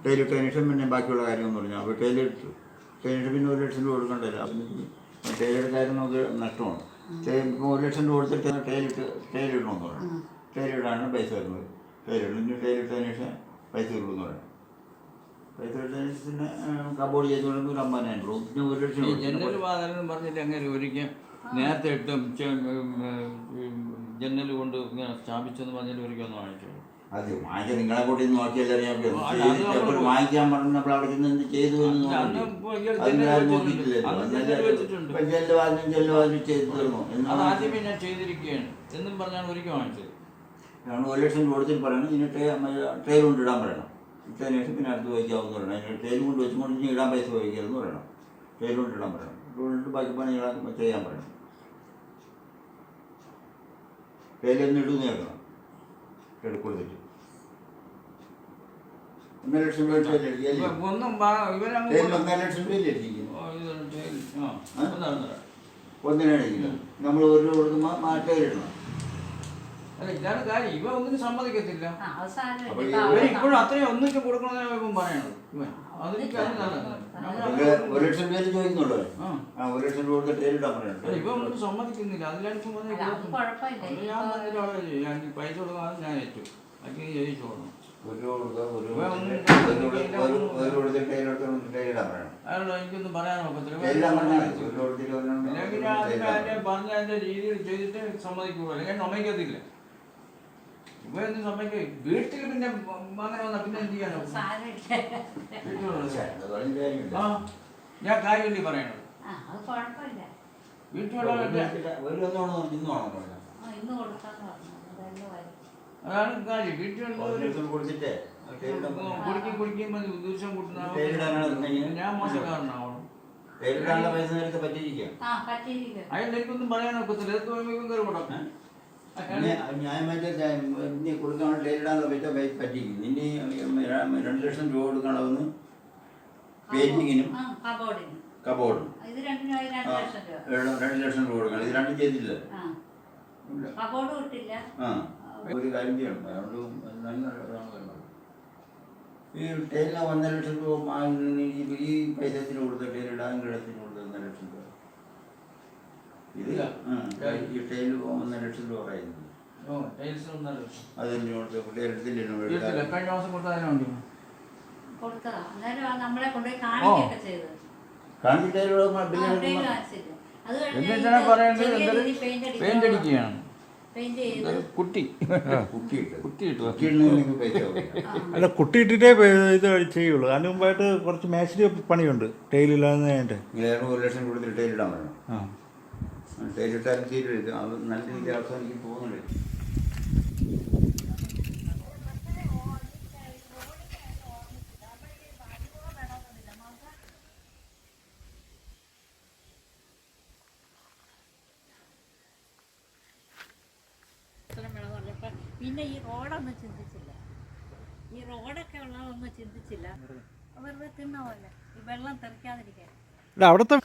ടൈലിട്ടതിന് ശേഷം പിന്നെ ബാക്കിയുള്ള കാര്യമെന്ന് പറഞ്ഞാൽ അപ്പോൾ ടൈലിട്ടു ടൈലിട്ട് പിന്നെ 1 ലക്ഷം രൂപ കൊടുക്കണ്ടല്ലോ. ടൈലെടുക്കാതിരുന്ന നമുക്ക് നഷ്ടമാണ്. 1 ലക്ഷം രൂപ കൊടുത്തിട്ട് ടൈലിടണമെന്ന് പറയണം. ടൈലിടാനാണ് പൈസ വരുന്നത്. ടൈലിട്ട് ടൈലിട്ടതിന് ശേഷം പൈസ കിട്ടുമെന്ന് പറയണം. പൈസ കിട്ടതിന് ശേഷം പിന്നെ കബോർഡ് ചെയ്ത് തുടങ്ങുമ്പോൾ 50,000 രൂപ പിന്നെ 1 ലക്ഷം രൂപ. ജനൽ വാതിലെന്ന് പറഞ്ഞിട്ട് അങ്ങനെ ഒരിക്കൽ നേരത്തെ ഇട്ടും ജനൽ കൊണ്ട് ഇങ്ങനെ സ്ഥാപിച്ചെന്ന് പറഞ്ഞിട്ട് ഒരിക്കൽ ഒന്ന് വാങ്ങിച്ചു. അത് വാങ്ങിച്ച നിങ്ങളെ കൂട്ടി നോക്കിയാൽ അറിയാൻ വാങ്ങിക്കാൻ പറഞ്ഞപ്പോൾ അവിടെ ചെന്ന് എന്ത് ചെയ്തു എന്ന് നോക്കിയിട്ടില്ലല്ലോ. ജെല്ലുവാതിലും ചെയ്തു തീർന്നു. ആദ്യമേ ഞാൻ ചെയ്തിരിക്കുകയാണ് എന്നും പറഞ്ഞാണ് ഒരിക്കൽ വാങ്ങിച്ചത്. 1 ലക്ഷം രൂപ കൊടുത്തിട്ട് പറയണം. ഇനി ട്രെയിൽ കൊണ്ട് ഇടാൻ പറയണം. ഇട്ടതിന് ശേഷം പിന്നെ അടുത്ത് വയ്ക്കാമെന്ന് പറയണം. അതിന് ട്രെയിൽ കൊണ്ട് വെച്ചുകൊണ്ട് ഇനി ഇടാൻ പൈസ വയ്ക്കരുതെന്ന് പറയണം. ട്രെയിൽ കൊണ്ട് ഇടാൻ പറയണം. ട്രെയിലിട്ട് ബാക്കി പണി ചെയ്യാൻ പറയണം. ട്രെയിലൊന്നും ഇടുന്ന കേൾക്കണം. കൊടുത്തിട്ട് 1 ലക്ഷം രൂപ 1 ലക്ഷം രൂപയില്ലേ അടിച്ചിരിക്കുന്നു. ഒന്നിനാണ് അടിക്കുന്നത്. നമ്മൾ 1 രൂപ കൊടുക്കുമ്പോൾ ട്രെയിലിടണം. അല്ല ഇതാണ് കാര്യം. ഇവ ഒന്നിനും സമ്മതിക്കത്തില്ല. ഇപ്പോഴും അത്രയും ഒന്നിച്ച് കൊടുക്കണമെന്നാണ് ഇപ്പം പറയണത്. 1 ലക്ഷം രൂപ ചോദിക്കുന്നുള്ളൂ. 1 ലക്ഷം രൂപ കൊടുത്ത് ട്രെയിലിടാൻ പറയണം. ഇവ ഒന്നും സമ്മതിക്കുന്നില്ല. അതിലാണിപ്പം ഞാൻ പൈസ കൊടുക്കാതെ ഞാൻ ഏറ്റു ബാക്കി ചോദിച്ചോളണം. എനിക്കൊന്നും പറയാൻ നോക്കത്തില്ല. പറഞ്ഞ അതിന്റെ രീതിയിൽ ചെയ്തിട്ട് സമ്മതിക്കുള്ളൂ. അല്ലെങ്കിൽ സമ്മതിക്കത്തില്ല. ഇവയൊന്നും സമ്മതിക്ക. വീട്ടിൽ പിന്നെ അങ്ങനെ വന്നാൽ പിന്നെ എന്ത് ചെയ്യാനോ? ഞാൻ കാര്യമല്ലേ പറയണത്. വീട്ടിലുള്ളവരുടെ അതാണ് കാര്യം. വീട്ടിലുള്ളവർ കുടിക്കുമ്പോൾ ദൂഷം കൂട്ടുന്ന ഞാൻ മോശക്കാരനാവണം. അയാൾ എനിക്കൊന്നും പറയാൻ ഒക്കത്തില്ല. കയറി കൊടുക്കാം. ന്യായമായിട്ട് കൊടുക്കാനുള്ള ടൈലിടാനുള്ള പൈസ പറ്റിക്കും. ഇനി 2 ലക്ഷം രൂപ കൊടുക്കണമെന്ന് പെയിന്റിങ്ങിനും കബോർഡും 2 ലക്ഷം രൂപ കൊടുക്കണം. ഇത് രണ്ടും ചെയ്തില്ല. ഒരു കാര്യം ചെയ്യണം. അതുകൊണ്ട് ഈ ടൈലിന് 1.5 ലക്ഷം രൂപ ഈ പൈസത്തിന് കൊടുത്ത ടൈലിടാൻ കിടത്തിന് കൊടുത്ത 1 ലക്ഷം രൂപ. ഇത് ഈ ടൈല് 1 ലക്ഷം രൂപ പറയുന്നത്. അതെന്നെ കൊടുത്ത കുട്ടിയെടുത്തില്ല. കഴിഞ്ഞ മാസം കൊടുത്തതിനുണ്ട്. കാണിച്ചിട്ട് പെയിന്റ് അടിക്കുകയാണ്. പെയിന്റ് ചെയ്ത് കുട്ടി കുട്ടിയിട്ട് കുട്ടിയിട്ട് കുട്ടിയിടുന്നതിന് പൈസ ആവും. അല്ല കുട്ടി ഇട്ടിട്ടേ ഇത് ചെയ്യുള്ളൂ. അതിന് മുമ്പായിട്ട് കുറച്ച് മേശരി പണിയുണ്ട് ടൈലില്ലാന്നതിൻ്റെ. ഇതിലേറെ 1 ലക്ഷം കൊടുത്തിട്ട് ടൈലിടാൻ പറ്റും. ആ ടൈലിട്ടാലും തീരുവരുത്. അത് നല്ല രീതിയിൽ അവസാനിക്കും പോകുന്നുണ്ട്. പിന്നെ ഈ റോഡൊന്നും ചിന്തിച്ചില്ല. ഈ റോഡൊക്കെ ഉള്ളതൊന്നും ചിന്തിച്ചില്ല. വെറുതെ തിന്ന പോലെ ഈ വെള്ളം തെറിക്കാതിരിക്കാൻ അവിടുത്തെ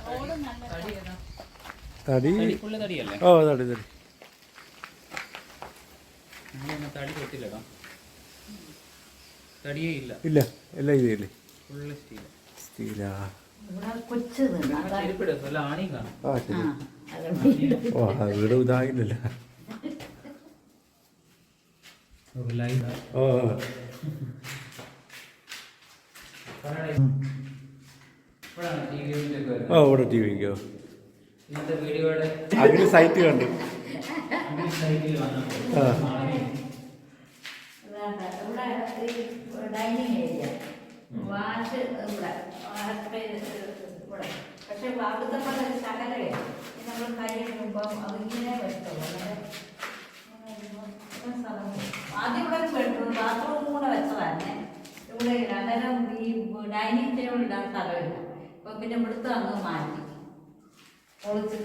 റോഡ് നല്ല തടി തടിയല്ലേ ഓ തടി തടി തടി തൊട്ടില്ലടാ, തടിയേ ഇല്ല. ഇല്ല എല്ലാം ഇതല്ലേ ഫുള്ള് സ്റ്റീൽ. സ്റ്റീലാ. ഇവിടെ കൊച്ചു ചെരുപ്പിട വല്ല ആണിയും കാണും. ആ ശരി. ഓ വീട് ഇതായില്ലല്ലോ. ഓ ഓ ഇവിടെ ടി വിക്കോ ഇന്നത്തെ വീഡിയോയുടെ അതിന് സൈറ്റ് കണ്ടു. ആ ഇവിടെ ഡൈനിങ് ഏരിയ വാഷ് ഇവിടെ ഇവിടെ പക്ഷെ അവിടുത്തെ പോലെ ഒരു ശകലമേ നമ്മൾ കൈ എടുക്കുമ്പോൾ അതിങ്ങനെ വെച്ചോളൂ. ആദ്യം ഇവിടെ ഒരു ബെഡ്റൂം ബാത്റൂം കൂടെ വെച്ചതന്നെ ഇവിടെ ഇല്ല. അന്നേരം ഈ ഡൈനിങ് ടേബിൾ ഇടാൻ സ്ഥലമില്ല. ഇപ്പൊ പിന്നെ ഇവിടുത്തെ അങ്ങ് മാറ്റി പൊളിച്ച്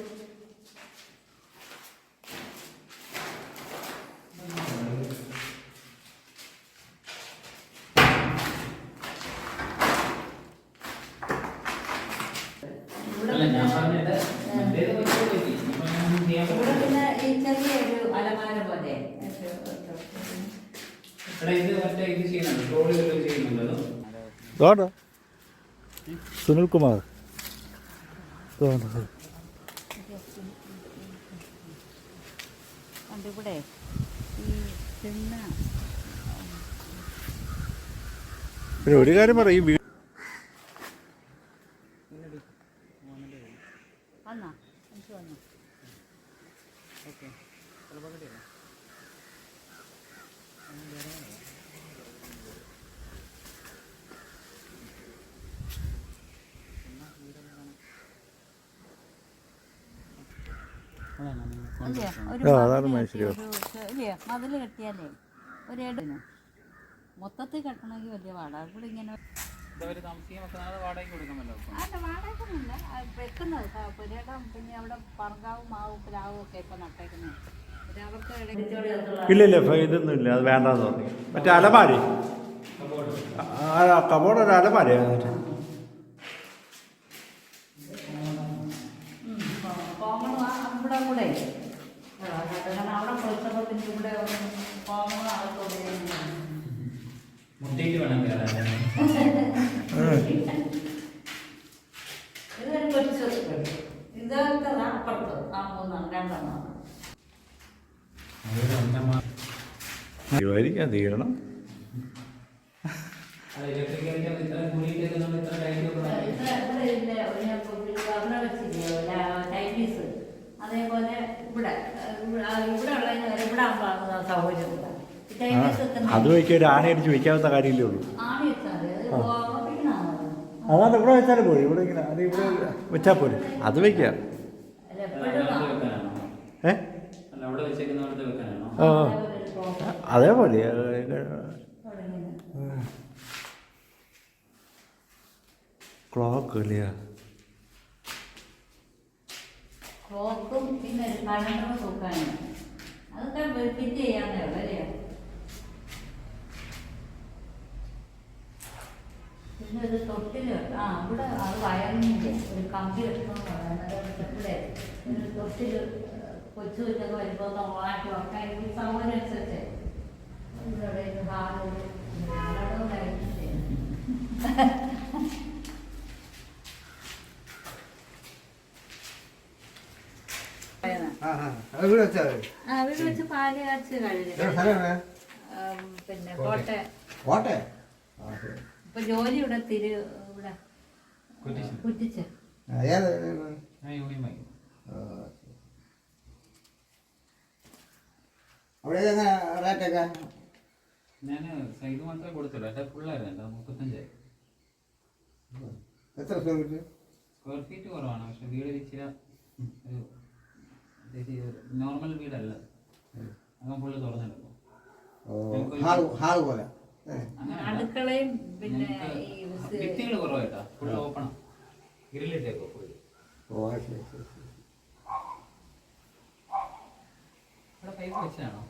ഇവിടെ പിന്നെ ഈ ചെറിയൊരു അലമാര പോലെ ഇതോടാ സുനിൽകുമാർ. ഇവിടെ ഈ പിന്നെ പിന്നെ ഒരു കാര്യം പറ, ഈ വീട് വന്നോ എനിക്ക് വന്നു അതാണ് മനുഷ്യർ. മതിൽ കെട്ടിയാലേ ഒരു ഇടന് മൊത്തത്തിൽ കെട്ടണമെങ്കിൽ വലിയ പാടാണ്. ഇവിടെ ഇങ്ങനെ അല്ല വാടകയൊന്നുമില്ല, വെക്കുന്നത് പുരയിടം. പിന്നെ അവിടെ പറങ്കാവും മാവും പ്ലാവും ഒക്കെ ഇപ്പൊ നട്ടേക്കുന്നത്. അവർക്ക് ഇല്ല ഇല്ല ഇതൊന്നും ഇല്ല, അത് വേണ്ടെന്ന് പറഞ്ഞു. മറ്റേ അലമാരി കബോർഡ് ഒരു അലമാരിയാണ്. ഇവിടെ കൂടെ അവിടെ പൊളിച്ചപ്പോ പിന്നെ ഇവിടെ കോമൺ അകത്തോടെ മുട്ടയിൽ വേണം കയറാൻ. ഇതൊരു കൊച്ചു ഇതൊക്കെ അപ്പുറത്ത് ആ 3-2 തീരുമാനിക്കാം, തീരണം. ചൈനീസ് അതേപോലെ ഇവിടെ ഇവിടെ ഉള്ളതിന് വരെ ഇവിടെ ആകുമ്പോൾ സൗകര്യം. അത് വയ്ക്കാൻ ഒരു ആണി അടിച്ച് വയ്ക്കാവുന്ന കാര്യമില്ലേ ഉള്ളൂ. ആണി വെച്ചാൽ അതാണ് ഇവിടെ വെച്ചാലും പോയി. ഇവിടെ ഇങ്ങനെ അത് ഇവിടെ വെച്ചാൽ പോരെ, അത് വയ്ക്കാം. ആ അതേപോലെ ക്ലോക്ക് അല്ലേ, ക്ലോക്കും പിന്നെ കലണ്ടറും തൂക്കാനും അതൊക്കെ ഫിറ്റ് ചെയ്യാന്നേ ഉള്ളൂ അല്ലേ. പിന്നെ ഒരു തൊട്ടില് ഇവിടെ അത് വയറിങ്ങിൻ്റെ ഒരു കമ്പി എടുക്കണമെന്ന് പറയുന്നത്. ഇവിടെ ഒരു തൊട്ടില് കൊച്ചു കൊച്ചൊക്കെ വരുമ്പോൾ ഓണാക്കി വെക്കാൻ ഈ സൗകര്യം അനുസരിച്ച് ഇവിടെ ഹാള് വീട് വെച്ചാൽ വീട് വെച്ച് പാല് കാച്ച് കഴിഞ്ഞു. പിന്നെ കോട്ടയം കോട്ടെ ഇപ്പൊ ജോലി ഇവിടെ ഇവിടെ കുറ്റിച്ച്. അവിടെ എങ്ങനെ റേറ്റൊക്കെ? ഞാൻ സൈഡ് മാത്രമേ കൊടുത്തുള്ളൂ, എൻ്റെ ഫുള്ളായിരുന്നു, 35. എത്ര സ്ക്വയർ ഫീറ്റ്? സ്ക്വയർ ഫീറ്റ് കുറവാണ്, പക്ഷെ വീട് ഇച്ചിരി നോർമൽ വീടല്ല, അങ്ങനെ ഫുള്ള് തുറന്നെടുക്കും. ഹാള് പോലെ അടുക്കളയും പിന്നെ ഭിത്തികൾ കുറവായിട്ടാ, ഫുള്ള് ഓപ്പണാ, ഗ്രില്ലിട്ടേക്കോ ഫുള്ള്. ഇവിടെ പൈപ്പ് വെച്ചാണോ?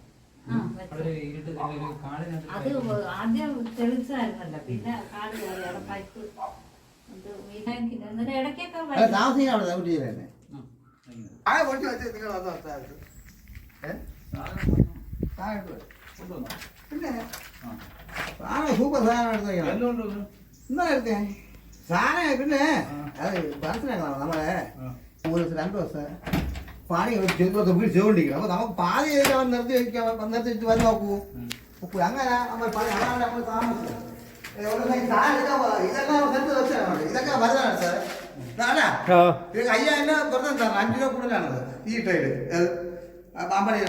അത് ആദ്യം തെളിച്ചായിരുന്നല്ലോ, പിന്നെ കാട് കയറി അവിടെ പൈപ്പ് ഇടയ്ക്കൊക്കെ താമസിക്കാണ് വീട്ടിൽ തന്നെ. ആ പൊട്ടി വെച്ച് നിങ്ങൾ വന്നോ സ്ഥലത്ത്? പിന്നെ സാധനം സൂപ്പർ സാധനം എടുത്ത് എന്നാ എടുത്തേ സാധനം. പിന്നെ അത് മനസ്സിലാക്കണം, നമ്മളെ 2 ദിവസം പണി വീട് ചെയ്തുകൊണ്ടിരിക്കണം. അപ്പൊ നമുക്ക് പാതി ചെയ്തിട്ട് അവൻ നിർത്തി വെച്ചിട്ട് വന്ന് നോക്കൂ. അങ്ങനെ നമ്മൾ പണി അതാണ് നമ്മൾ താമസിച്ചത്. ഇതൊക്കെ വരുന്നതാണ് സാർ. ഇത് 5000 രൂപ വെറുതെ എന്താണ്, 5 രൂപ കൂടുതലാണത് ഈ ടൈല്. പാമ്പണി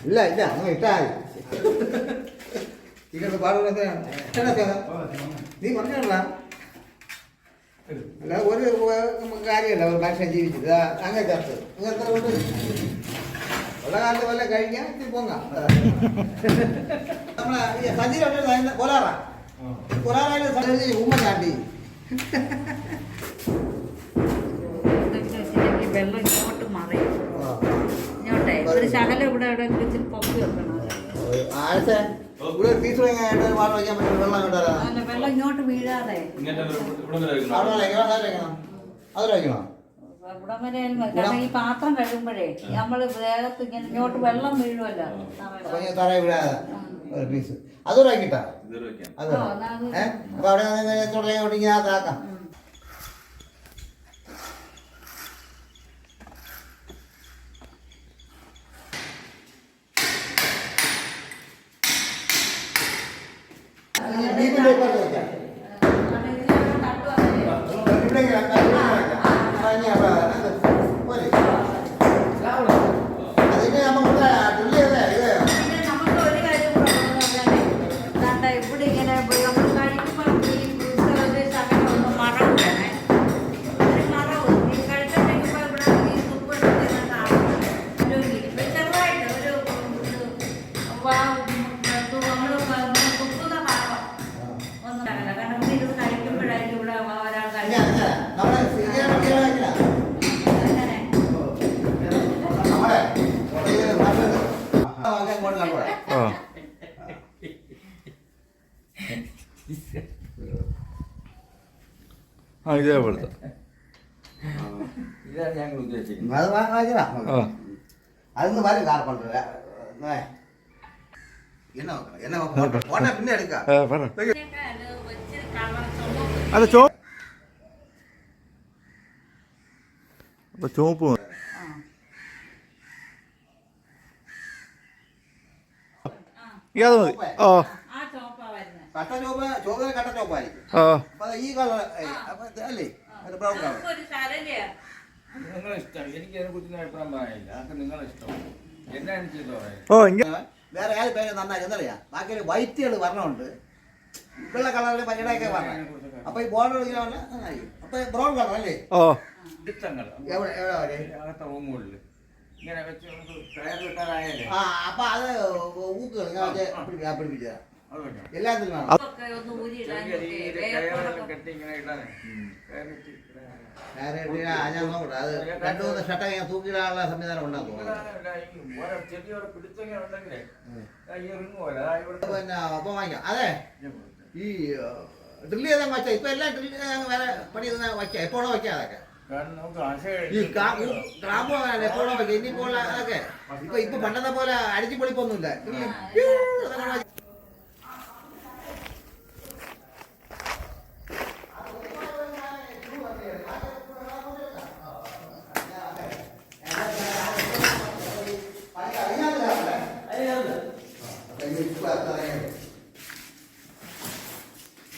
ഇല്ല ഇല്ല അങ്ങനെ ഇട്ടാൽ ഇങ്ങനത്തെ പാടുകളൊക്കെ നീ പറഞ്ഞോളാ. അല്ല ഒരു കാര്യമല്ല ഒരു മനുഷ്യൻ ജീവിച്ചത് അങ്ങനെ ചേർത്ത് എത്ര കൊണ്ട് ഉള്ള കാലത്ത് വല്ല കഴിക്കാൻ ഇത്തിരി പൊങ്ങാം. നമ്മളെ സജീവ കൊലാറായാലും സജീവ ഉമ്മചാണ്ടി വെള്ളം ഇങ്ങോട്ട് മറിയും, ഇങ്ങോട്ടെ ഒരു ശകലം ഇവിടെ എവിടെയെങ്കിലും ഇച്ചിരി പൊക്കി വെക്കണം. വെള്ളം ഇങ്ങോട്ട് വീഴാതെ ഇവിടെ വരെ കാരണം ഈ പാത്രം കഴുകുമ്പോഴേ നമ്മള് ദേഹത്ത് ഇങ്ങനെ ഇങ്ങോട്ട് വെള്ളം വീഴുമല്ലോ. അതൊരാക്കിട്ടാ അപ്പൊ അവിടെ ഇങ്ങനെ ഇതേപോലത്തെ അതൊന്ന് വരും കാർപ്പണ്ട് പിന്നെ എടുക്കാം. അല്ല ചുവപ്പ് അത് മതി. കട്ട ചോപ്പ് ചോപ്പിന് കട്ട ചോപ്പായിരിക്കും. ഈ കളർ അല്ലേ ബ്രൗൺ കളർ നിങ്ങളെ ഇഷ്ടം. എനിക്ക് അതിനെ കുറിച്ച് അഭിപ്രായം പറയാനില്ല. അതൊക്കെ നിങ്ങളെ ഇഷ്ടം. എന്നാണ് ചെയ്തു പറയാം. ഓ ഇങ്ങനെ വേറെ ഏത് പേര് നന്നായി എന്നറിയാം. ബാക്കി വൈറ്റുകൾ പറഞ്ഞുണ്ട്, വെള്ള കളറിൽ പച്ചടയൊക്കെ പറഞ്ഞു. അപ്പൊ ഈ ബോർഡർ ഇങ്ങനെ പറഞ്ഞാൽ നന്നായി. അപ്പൊ ബ്രൗൺ കളർ അല്ലേ? ഓ ഇഷ്ടങ്ങൾ എവിടെ എവിടെ വരെ? അകത്തെ റൂമുകളിൽ ഇങ്ങനെ വെച്ച് നമുക്ക് ടയർ കിട്ടാനായാലേ ആ അപ്പൊ അത് ഊക്കുകൾ പിടിപ്പിച്ചതാ. അത് വെക്കണം. എല്ലാത്തിലും വേണം. ഒക്കെ ഒന്ന് ഊരിയിടാൻ ചെറിയ രീതിയിൽ ടയറെല്ലാം കെട്ടി ഇങ്ങനെ ഇടാനേ. ടയർ കെട്ടി ഇടാൻ. ഞാൻ നോക്കട്ടെ, അത് 2-3 ഷട്ട ഞാൻ തൂക്കിയിടാനുള്ള സംവിധാനം ഉണ്ടാക്കും. ചെടിയോടെ പിടിച്ചെങ്ങനെ ഉണ്ടെങ്കിലേ ഈ റിങ് പോലെ ഇവിടെ പിന്നെ ഒപ്പം വാങ്ങിക്കാം. അതെ, ഈ ഡ്രില്ല് ചെയ്താൽ വയ്ക്കാം. ഇപ്പൊ എല്ലാം ഡ്രില്ല് വേറെ പണി വയ്ക്കാം. എപ്പോഴോ വയ്ക്കാം അതൊക്കെ. കാരണം നമുക്ക് ഈ ക്രാമ്പ് എപ്പോഴോ വയ്ക്കാം. ഇനിയിപ്പോൾ അതൊക്കെ ഇപ്പൊ പണ്ടത്തെ പോലെ അടിച്ചു പൊളിപ്പൊന്നുമില്ല.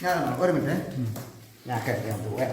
ഞാനാണോ? ഒരു മിനിറ്റ്, ഞാൻ കഴിക്കാൻ പോവാ.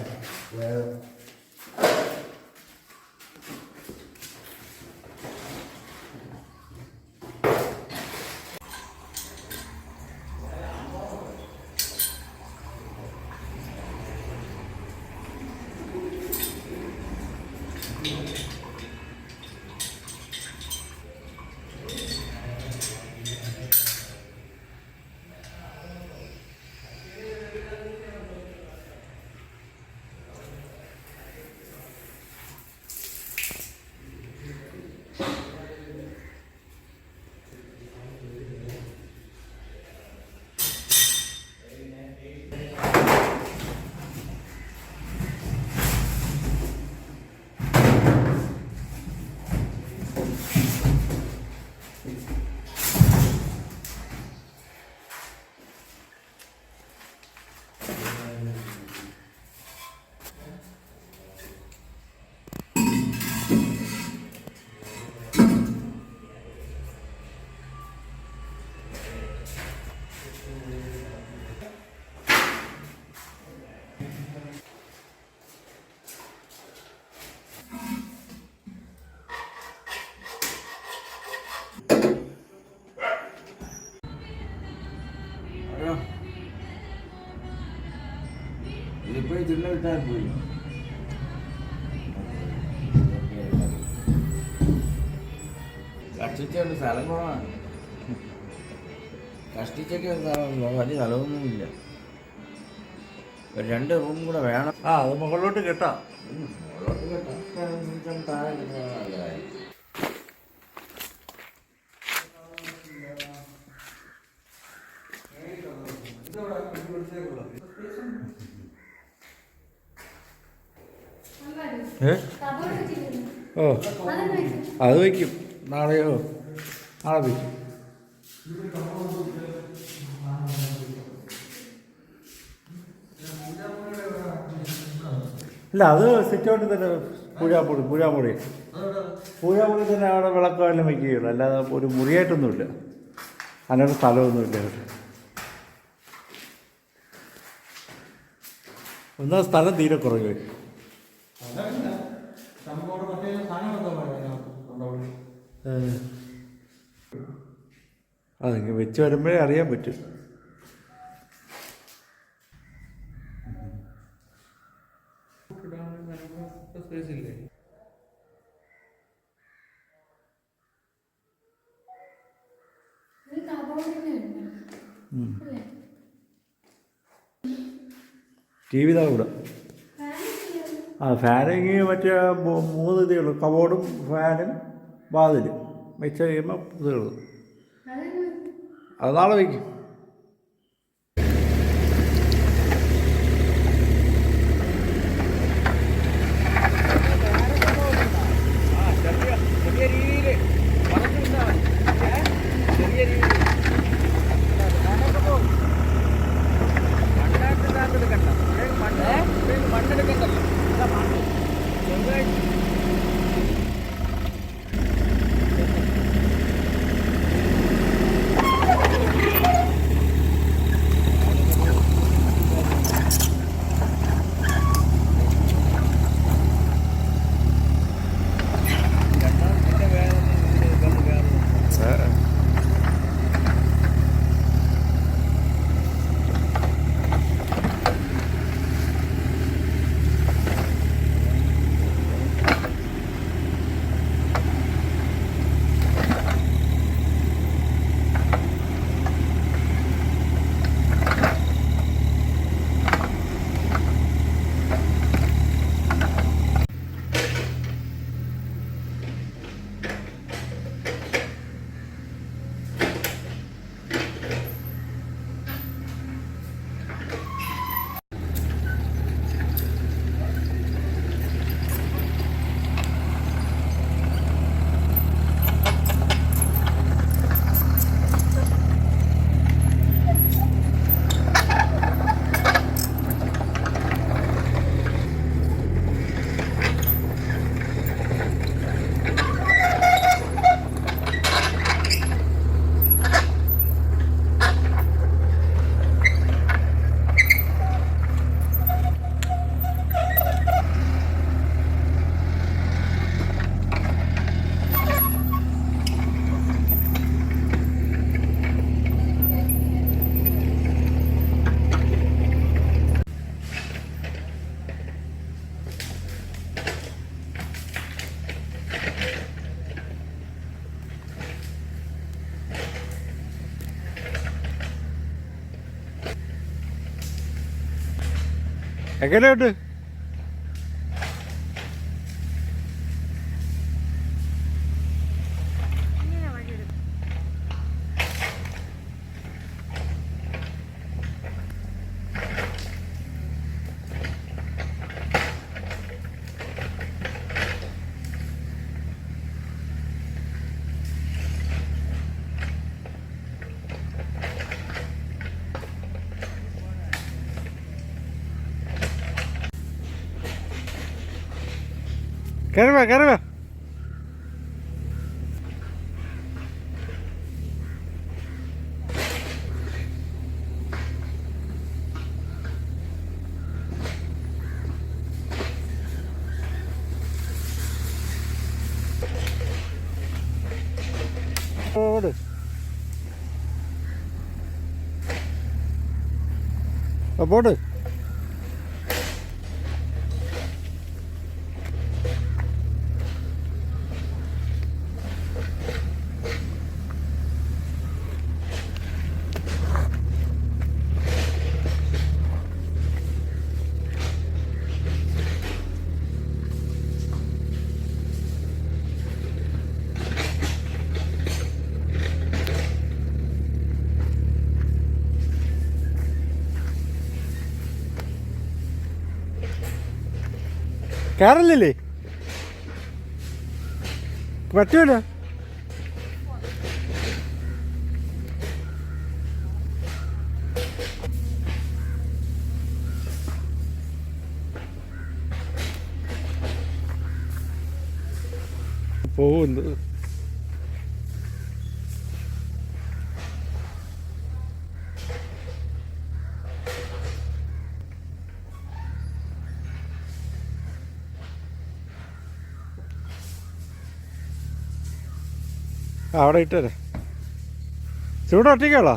ഇതിപ്പോ ഇതിൽ വിട്ടാൽ പോയി. കഷ്ടിച്ചുണ്ട്, സ്ഥലം കുറവാണ്. കഷ്ടിച്ചൊക്കെ വലിയ സ്ഥലമൊന്നുമില്ല. ഒരു 2 റൂം കൂടെ വേണം. ആ അത് മുകളിലോട്ട് കെട്ടാം. മുകളിലോട്ട് കെട്ടാൻ താഴെ കിട്ടുന്ന നല്ല കാര്യം. ഓ അത് വയ്ക്കും. നാളെയോ നാളെ വയ്ക്കും. ഇല്ല അത് സിറ്റ് ഔട്ടിൽ തന്നെ പൂജാമുറി തന്നെ അവിടെ വിളക്കെല്ലാം വയ്ക്കുകയുള്ളൂ. അല്ലാതെ ഒരു മുറിയായിട്ടൊന്നുമില്ല. അതിനൊരു സ്ഥലമൊന്നുമില്ല. ഒന്നാം സ്ഥലം തീരെ കുറവ്. അതിങ്ങനെ വെച്ച് വരുമ്പോഴേ അറിയാൻ പറ്റും. TV ഇതാ ഇവിടെ. ആ ഫാനിങ് മറ്റേ 3 ഇതേ ഉള്ളൂ. കബോർഡും ഫാനും വാതിലും വെച്ച് കഴിയുമ്പോൾ ഇതേ ഉള്ളൂ. അത് നാളെ വയ്ക്കും. എങ്ങനെയുണ്ട്? ഇങ്ങനെ വഴിയെടുക്കും. കയറുക കയറുക. ഓട്. പോട്. കയറില്ലേ? പറ്റൂല. പോകുന്നു. അവിടെ ഇട്ടേ. ചൂട് ഒറ്റയ്ക്കാളോ?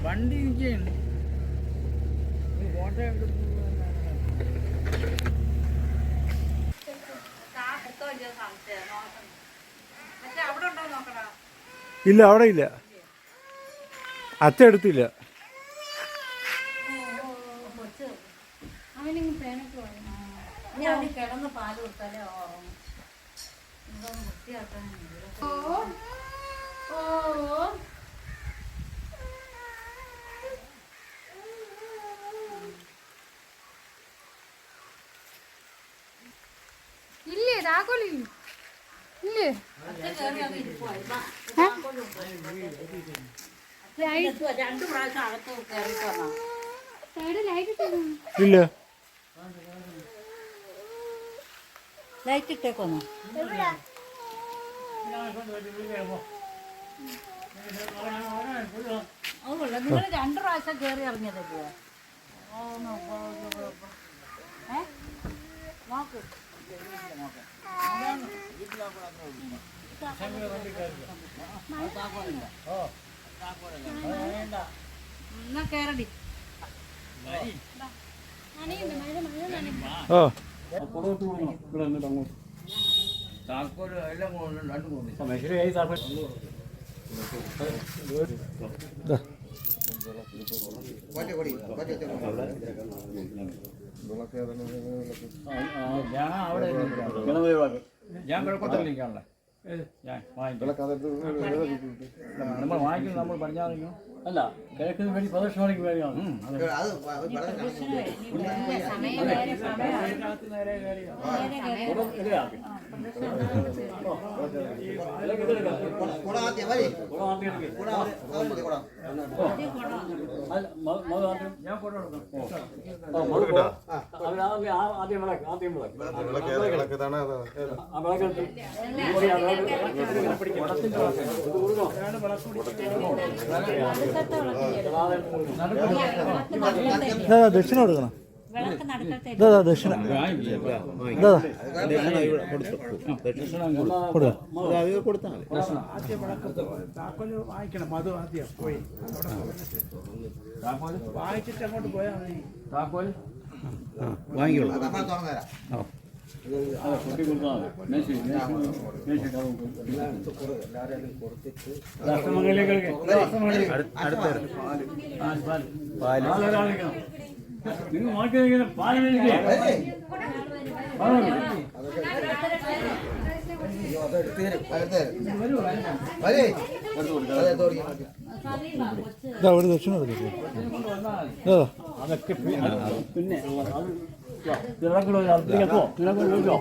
വണ്ടി ഇരിക്കുകയാണ്. ഫോട്ടോ ഇല്ല, അവിടെ ഇല്ല. അച്ഛ എടുത്തില്ല. കിടന്ന് പാല് കൊടുത്താലേ ഓർമ്മ വൃത്തിയാക്കാൻ. ഇല്ലേ താക്കോലില്ലേ? ഇല്ലേ? രണ്ടു പ്രാവശ്യം അകത്ത് കയറിയിട്ട് വന്നോ? ഇല്ല. ലൈറ്റ് ഇട്ടേക്കൊന്നോ? അതുകൊള്ള നിങ്ങൾ രണ്ടു പ്രാവശ്യം കയറി ഇറങ്ങിയതല്ലേ? നോക്ക് എന്നാ കയറടി. ഓ താക്കോല് എല്ലാം രണ്ടു മൂന്ന് ദാ കൊടി കൊടി ഞാൻ അവിടെ ഞാൻ കുഴപ്പത്തിലിരിക്കാനുള്ള ഞാൻ നമ്മൾ വാങ്ങിക്കുന്നത് നമ്മൾ പടിഞ്ഞാറിക്കും അല്ല കിഴക്കിന് വേണ്ടി പ്രദക്ഷിണയ്ക്ക് വേണ്ടിയാണ് ഞാൻ ഫോട്ടോ ദക്ഷിണ കൊടുക്കണം. ദക്ഷിണ വാങ്ങിക്കണം. അത് ആദ്യം പോയി വായിച്ചിട്ട് അങ്ങോട്ട് പോയാൽ മതി. താക്കോൽ വാങ്ങിക്കോളൂ. നമ്മൾ തുറന്നുതരാം. നിങ്ങൾ വാങ്ങിക്കുന്ന പാല് ഒരു ദക്ഷിണ കൊടുക്കും. അതൊക്കെ പിന്നെ തിളക്കണോ അടുത്തേക്കോ തിളക്കോ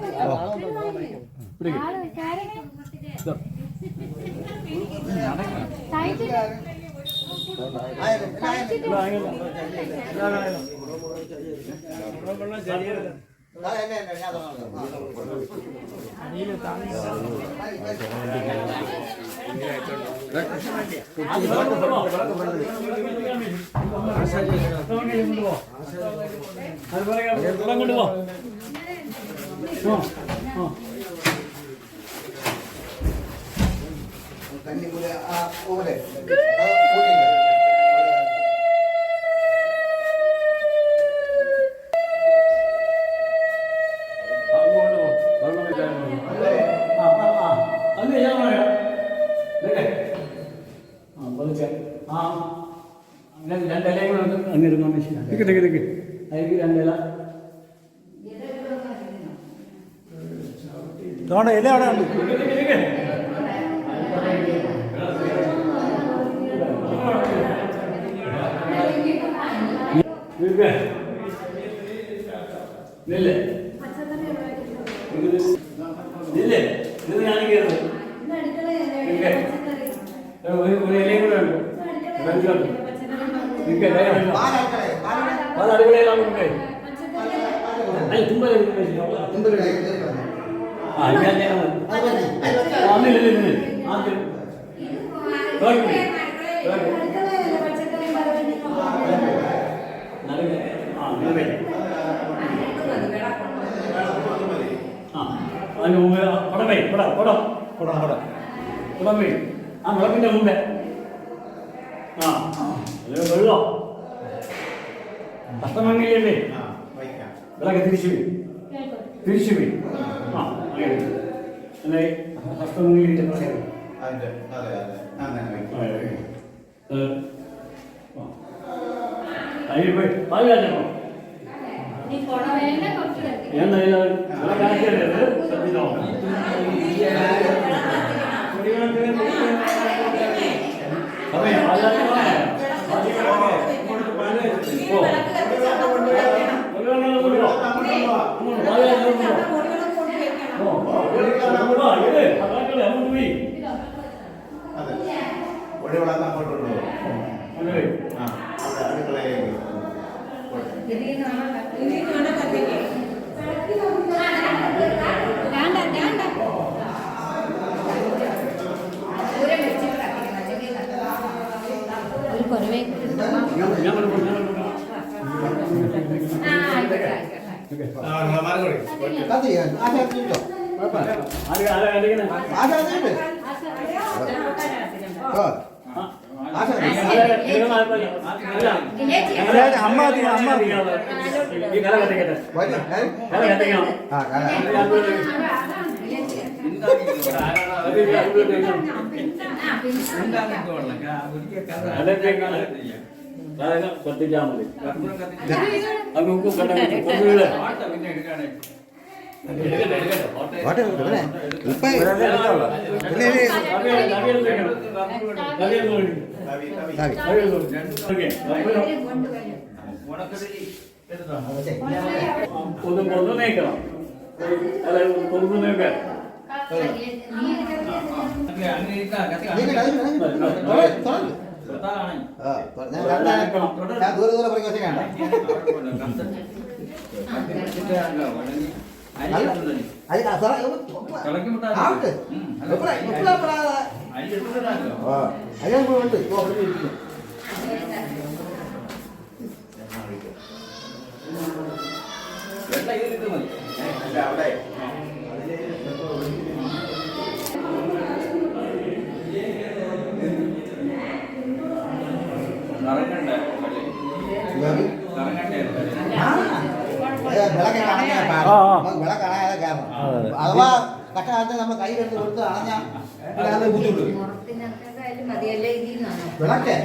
രണ്ടിലയും അങ്ങിരുന്നോ നിൽക്ക് അതിലേക്ക് രണ്ടില ഇല അവിടെ ഉണ്ട്. നെല്ല് നെല്ല് ഇത് ഞാൻ കയറുന്നത് ഒരു ഇലയും കൂടെ ഉണ്ട്. അത് അടുക്കളയിലാണ് അതിന് മുമ്പ് കുടമേ കുടമേ ആ മുളപ്പിന്റെ മുമ്പേ ആ വെള്ളം അസ്തമംഗലല്ലേ വിളക്ക് തിരിച്ചു പോയി ആ അങ്ങനെ ഹസ്തമംഗലിന്റെ അതിൽ പോയി പാല് കാച്ചണോ കത്തിച്ചാൽ മതി. വാട്ടെ, ഇവിടെ. ഇപ്പൊ കൊന്നു നീക്കണം. അല്ല കൊന്നു നീക്കാൻ ഞാൻ ദൂരെ ദൂരെ പറയും വെച്ചേക്കാണ്. വിളക്കാണാതെ കാരണം അഥവാ കട്ടകാലത്ത് നമ്മൾ കൈ കെടുത്ത് കൊടുത്ത് അണഞ്ഞാൽ ബുദ്ധിമുട്ട്. വിളക്കേ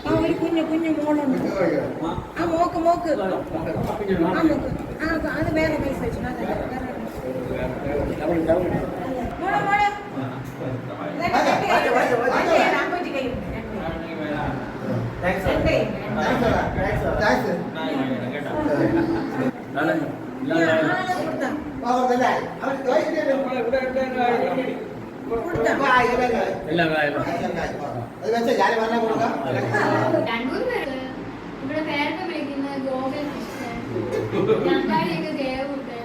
നമ്മൾ ഒരു കുഞ്ഞു കുഞ്ഞു മോളുണ്ട്. ആ മോക്ക് മോക്ക് ആ മോക്ക് അത് വേറെ പൈസ വെച്ചു. മോളെ മോളെ ഇവിടെ പേരൊക്കെ വിളിക്കുന്നത് ഗോകുൽ ഞണ്ടാടിയൊക്കെ ദേവൂട്ട്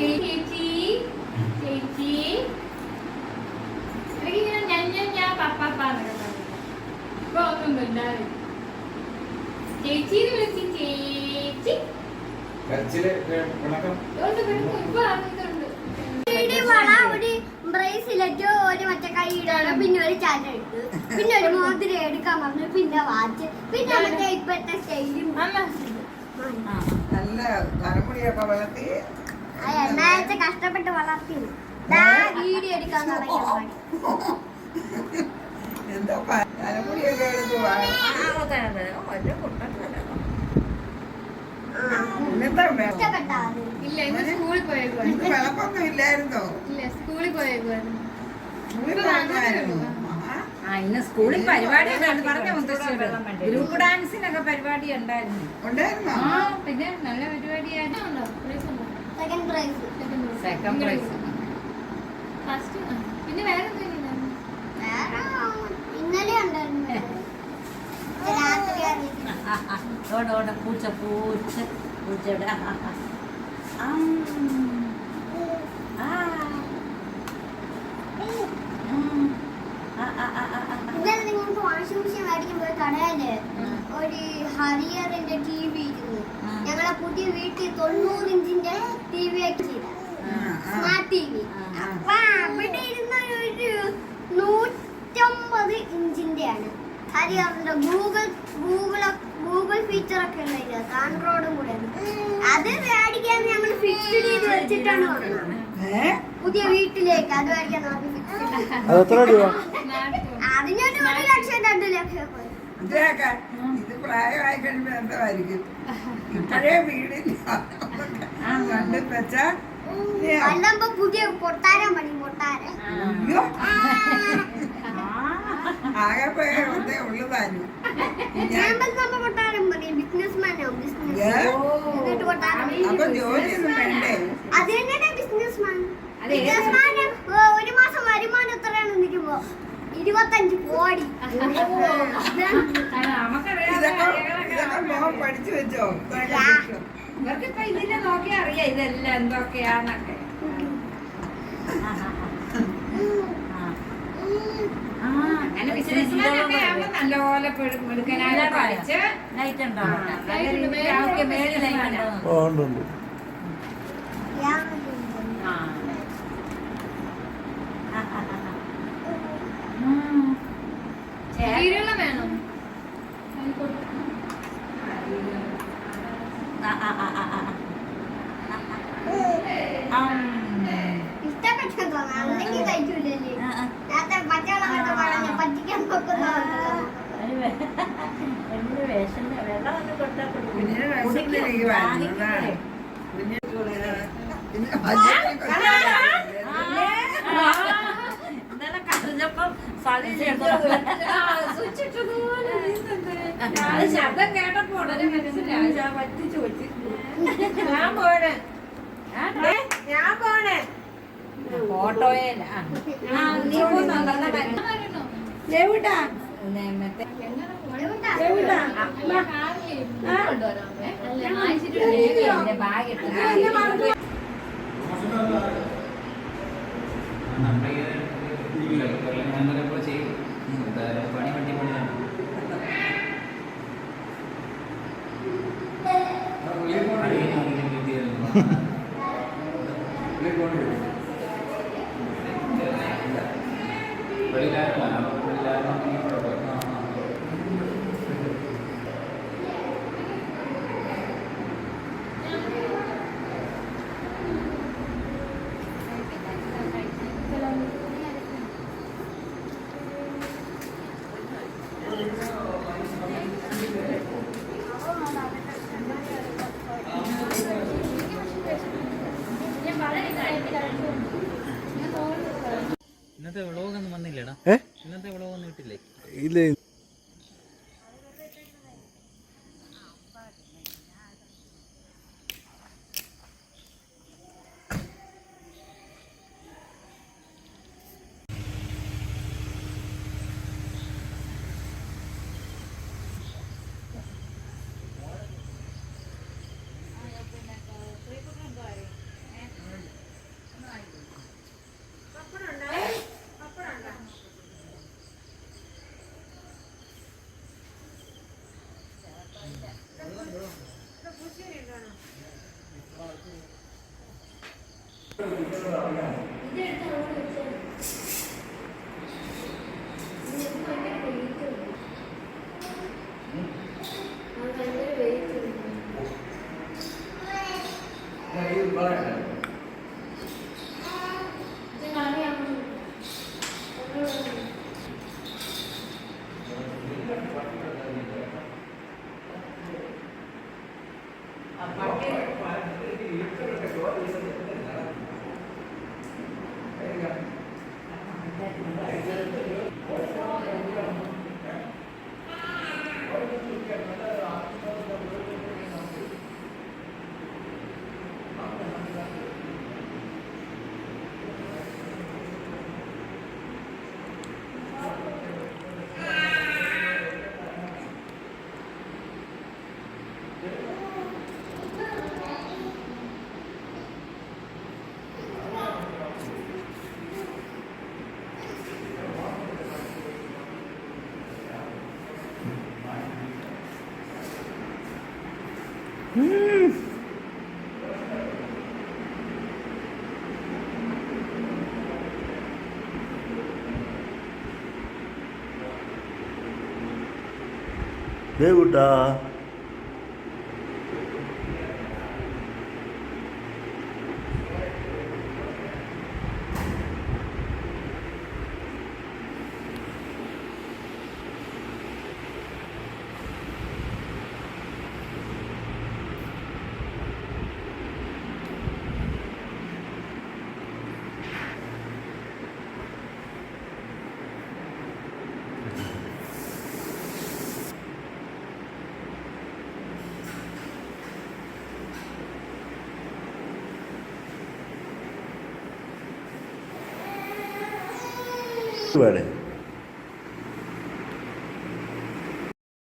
ചേച്ചി ചേച്ചി ഞാൻ പപ്പാപ്പാന്നൊക്കെ പറഞ്ഞു. ഇപ്പൊ ഒന്നും മിണ്ടാതെ ചേച്ചിന്ന് വിളിച്ച് ചേച്ചി ബ്രേസിലെറ്റോ ഒരു മറ്റേ കൈ ഇടാനോ പിന്നെ ഒരു ചാറ്റ ഇട്ട് പിന്നെ ഒരു മോതിരം എടുക്കാൻ പറഞ്ഞു പിന്നെ വാച്ച് പിന്നെ മറ്റേ ഇപ്പഴത്തെ സ്റ്റൈലും നല്ല തലമുടിയൊക്കെ വളർത്തി എന്നാഴ്ച കഷ്ടപ്പെട്ട് വളർത്തി വീഡിയോ എടുക്കാൻ തുടങ്ങി. എന്തോ തലമുടിയൊക്കെ എടുത്ത് ഇല്ല ഇന്ന് സ്കൂളിൽ പോയേക്കുവാ. വിളക്കൊന്നും ഇല്ലായിരുന്നോ? ഇല്ല സ്കൂളിൽ പോയേക്കുവായിരുന്നു. ഇന്ന് സ്കൂളിൽ പരിപാടി പറഞ്ഞ ഗ്രൂപ്പ് ഡാൻസിനൊക്കെ പരിപാടി ഉണ്ടായിരുന്നു. ഉണ്ടായിരുന്നോ? ആ പിന്നെ നല്ല പരിപാടിയായിരുന്നു. Second prize second prize first പിന്നെ വേറെ എന്തെങ്കിലും ഇന്നലെ ഉണ്ടായിരുന്നു രാത്രി ഓടോടെ പൂച്ച പൂച്ച പൂച്ചയുടെ ഇന്നലെ നിങ്ങൾക്ക് വാഷിംഗ് മെഷീൻ മേടിക്കാൻ പോയി കടയില് ഒരു ഹരിയറിന്റെ ടി വി ഇരുന്നു. ഞങ്ങളെ പുതിയ വീട്ടിൽ 90 ഇഞ്ചിന്റെ ടി വി ഒക്കെ ചെയ്ത സ്മാർട്ട് ടി വി. അപ്പൊ അവിടെ ഇരുന്ന ഒരു 150 ഇഞ്ചിന്റെ ആണ് ഹരിയറിന്റെ ഗൂഗിൾ ഫീച്ചർ ഒക്കെ ഉണ്ടായിരുന്നു. ആൻഡ്രോയിഡും കൂടെ അത് മേടിക്കാൻ ഞങ്ങൾ ഫിക്സ് ചെയ്ത് വെച്ചിട്ടാണ് വന്നത് പുതിയ വീട്ടിലേക്ക്. അത് മേടിക്കാൻ അത് എത്ര രൂപ? ബസ്സിലൊക്കെ പോയി. ഇതൊക്കെ ഇത് പ്രായമായി കഴിയുമ്പോ എന്തായിരിക്കും ഇപ്പോഴേ വീടില്ല കണ്ടു വെച്ചാ വല്ലപ്പോ പുതിയ കൊട്ടാരം പണി കൊട്ടാരം. അയ്യോ ആകെ പോയ ഒന്നേ ഉള്ളതായിരുന്നു. നമ്മ കൊട്ടാരം പണി ബിസിനസ്മാനോ ബിസിനസ് എന്നിട്ട് കൊട്ടാരം അപ്പൊ ജോലിയൊന്നും വേണ്ടേ? അത് തന്നെയാണ് ബിസിനസ്മാൻ. ബിസിനസ്മാന് ഒരു മാസം വരുമാനം എത്രയാണെന്ന് നിൽക്കുമ്പോ 25 കോടി. ഇതൊക്കെ മോൻ പഠിച്ചു വെച്ചോ? ഇവർക്കിപ്പോ ഇതിനെ നോക്കിയാ അറിയാം ഇതെല്ലാം എന്തൊക്കെയാന്നൊക്കെ. അങ്ങനെ ബിസിനസ്മാനൊക്കെ ആവുമ്പോ നല്ലപോലെ മിടുക്കനായിട്ട് പഠിച്ച് ലൈറ്റ് ഉണ്ടാവും. മേളിൽ ലൈറ്റ് ഉണ്ട്. ചീരവെള്ളം വേണം. ഇഷ്ടപ്പെട്ടു തോന്നാം. അല്ലെങ്കിൽ കഴിക്കൂലല്ലേ? നേരത്തെ പച്ചവെള്ളം കൊണ്ട് പറഞ്ഞ് പറ്റിക്കാൻ നോക്കുന്നോ? കുഞ്ഞിന് വിശന്നിരിക്കുവായിരുന്നു. അതാണ്. ഇന്നലെ കറിഞ്ഞപ്പം ശബ്ദം കേട്ടപ്പോ ഉടനെ മനസ്സിലായി. പറ്റിച്ചു വെച്ച് ഞാൻ പോണേ ഫോട്ടോയില്ല നീ എവിടാ ബാഗ് ഇട്ടു. ചെയ്യും പണി പണി പണിയാണ്. ഇന്നത്തെ വ്ളോഗൊന്നും വന്നില്ലേടാ? ഇന്നത്തെ വ്ളോഗൊന്നും ഇട്ടില്ലേ? ഇല്ല. ദേവുട്ടാ വേണേ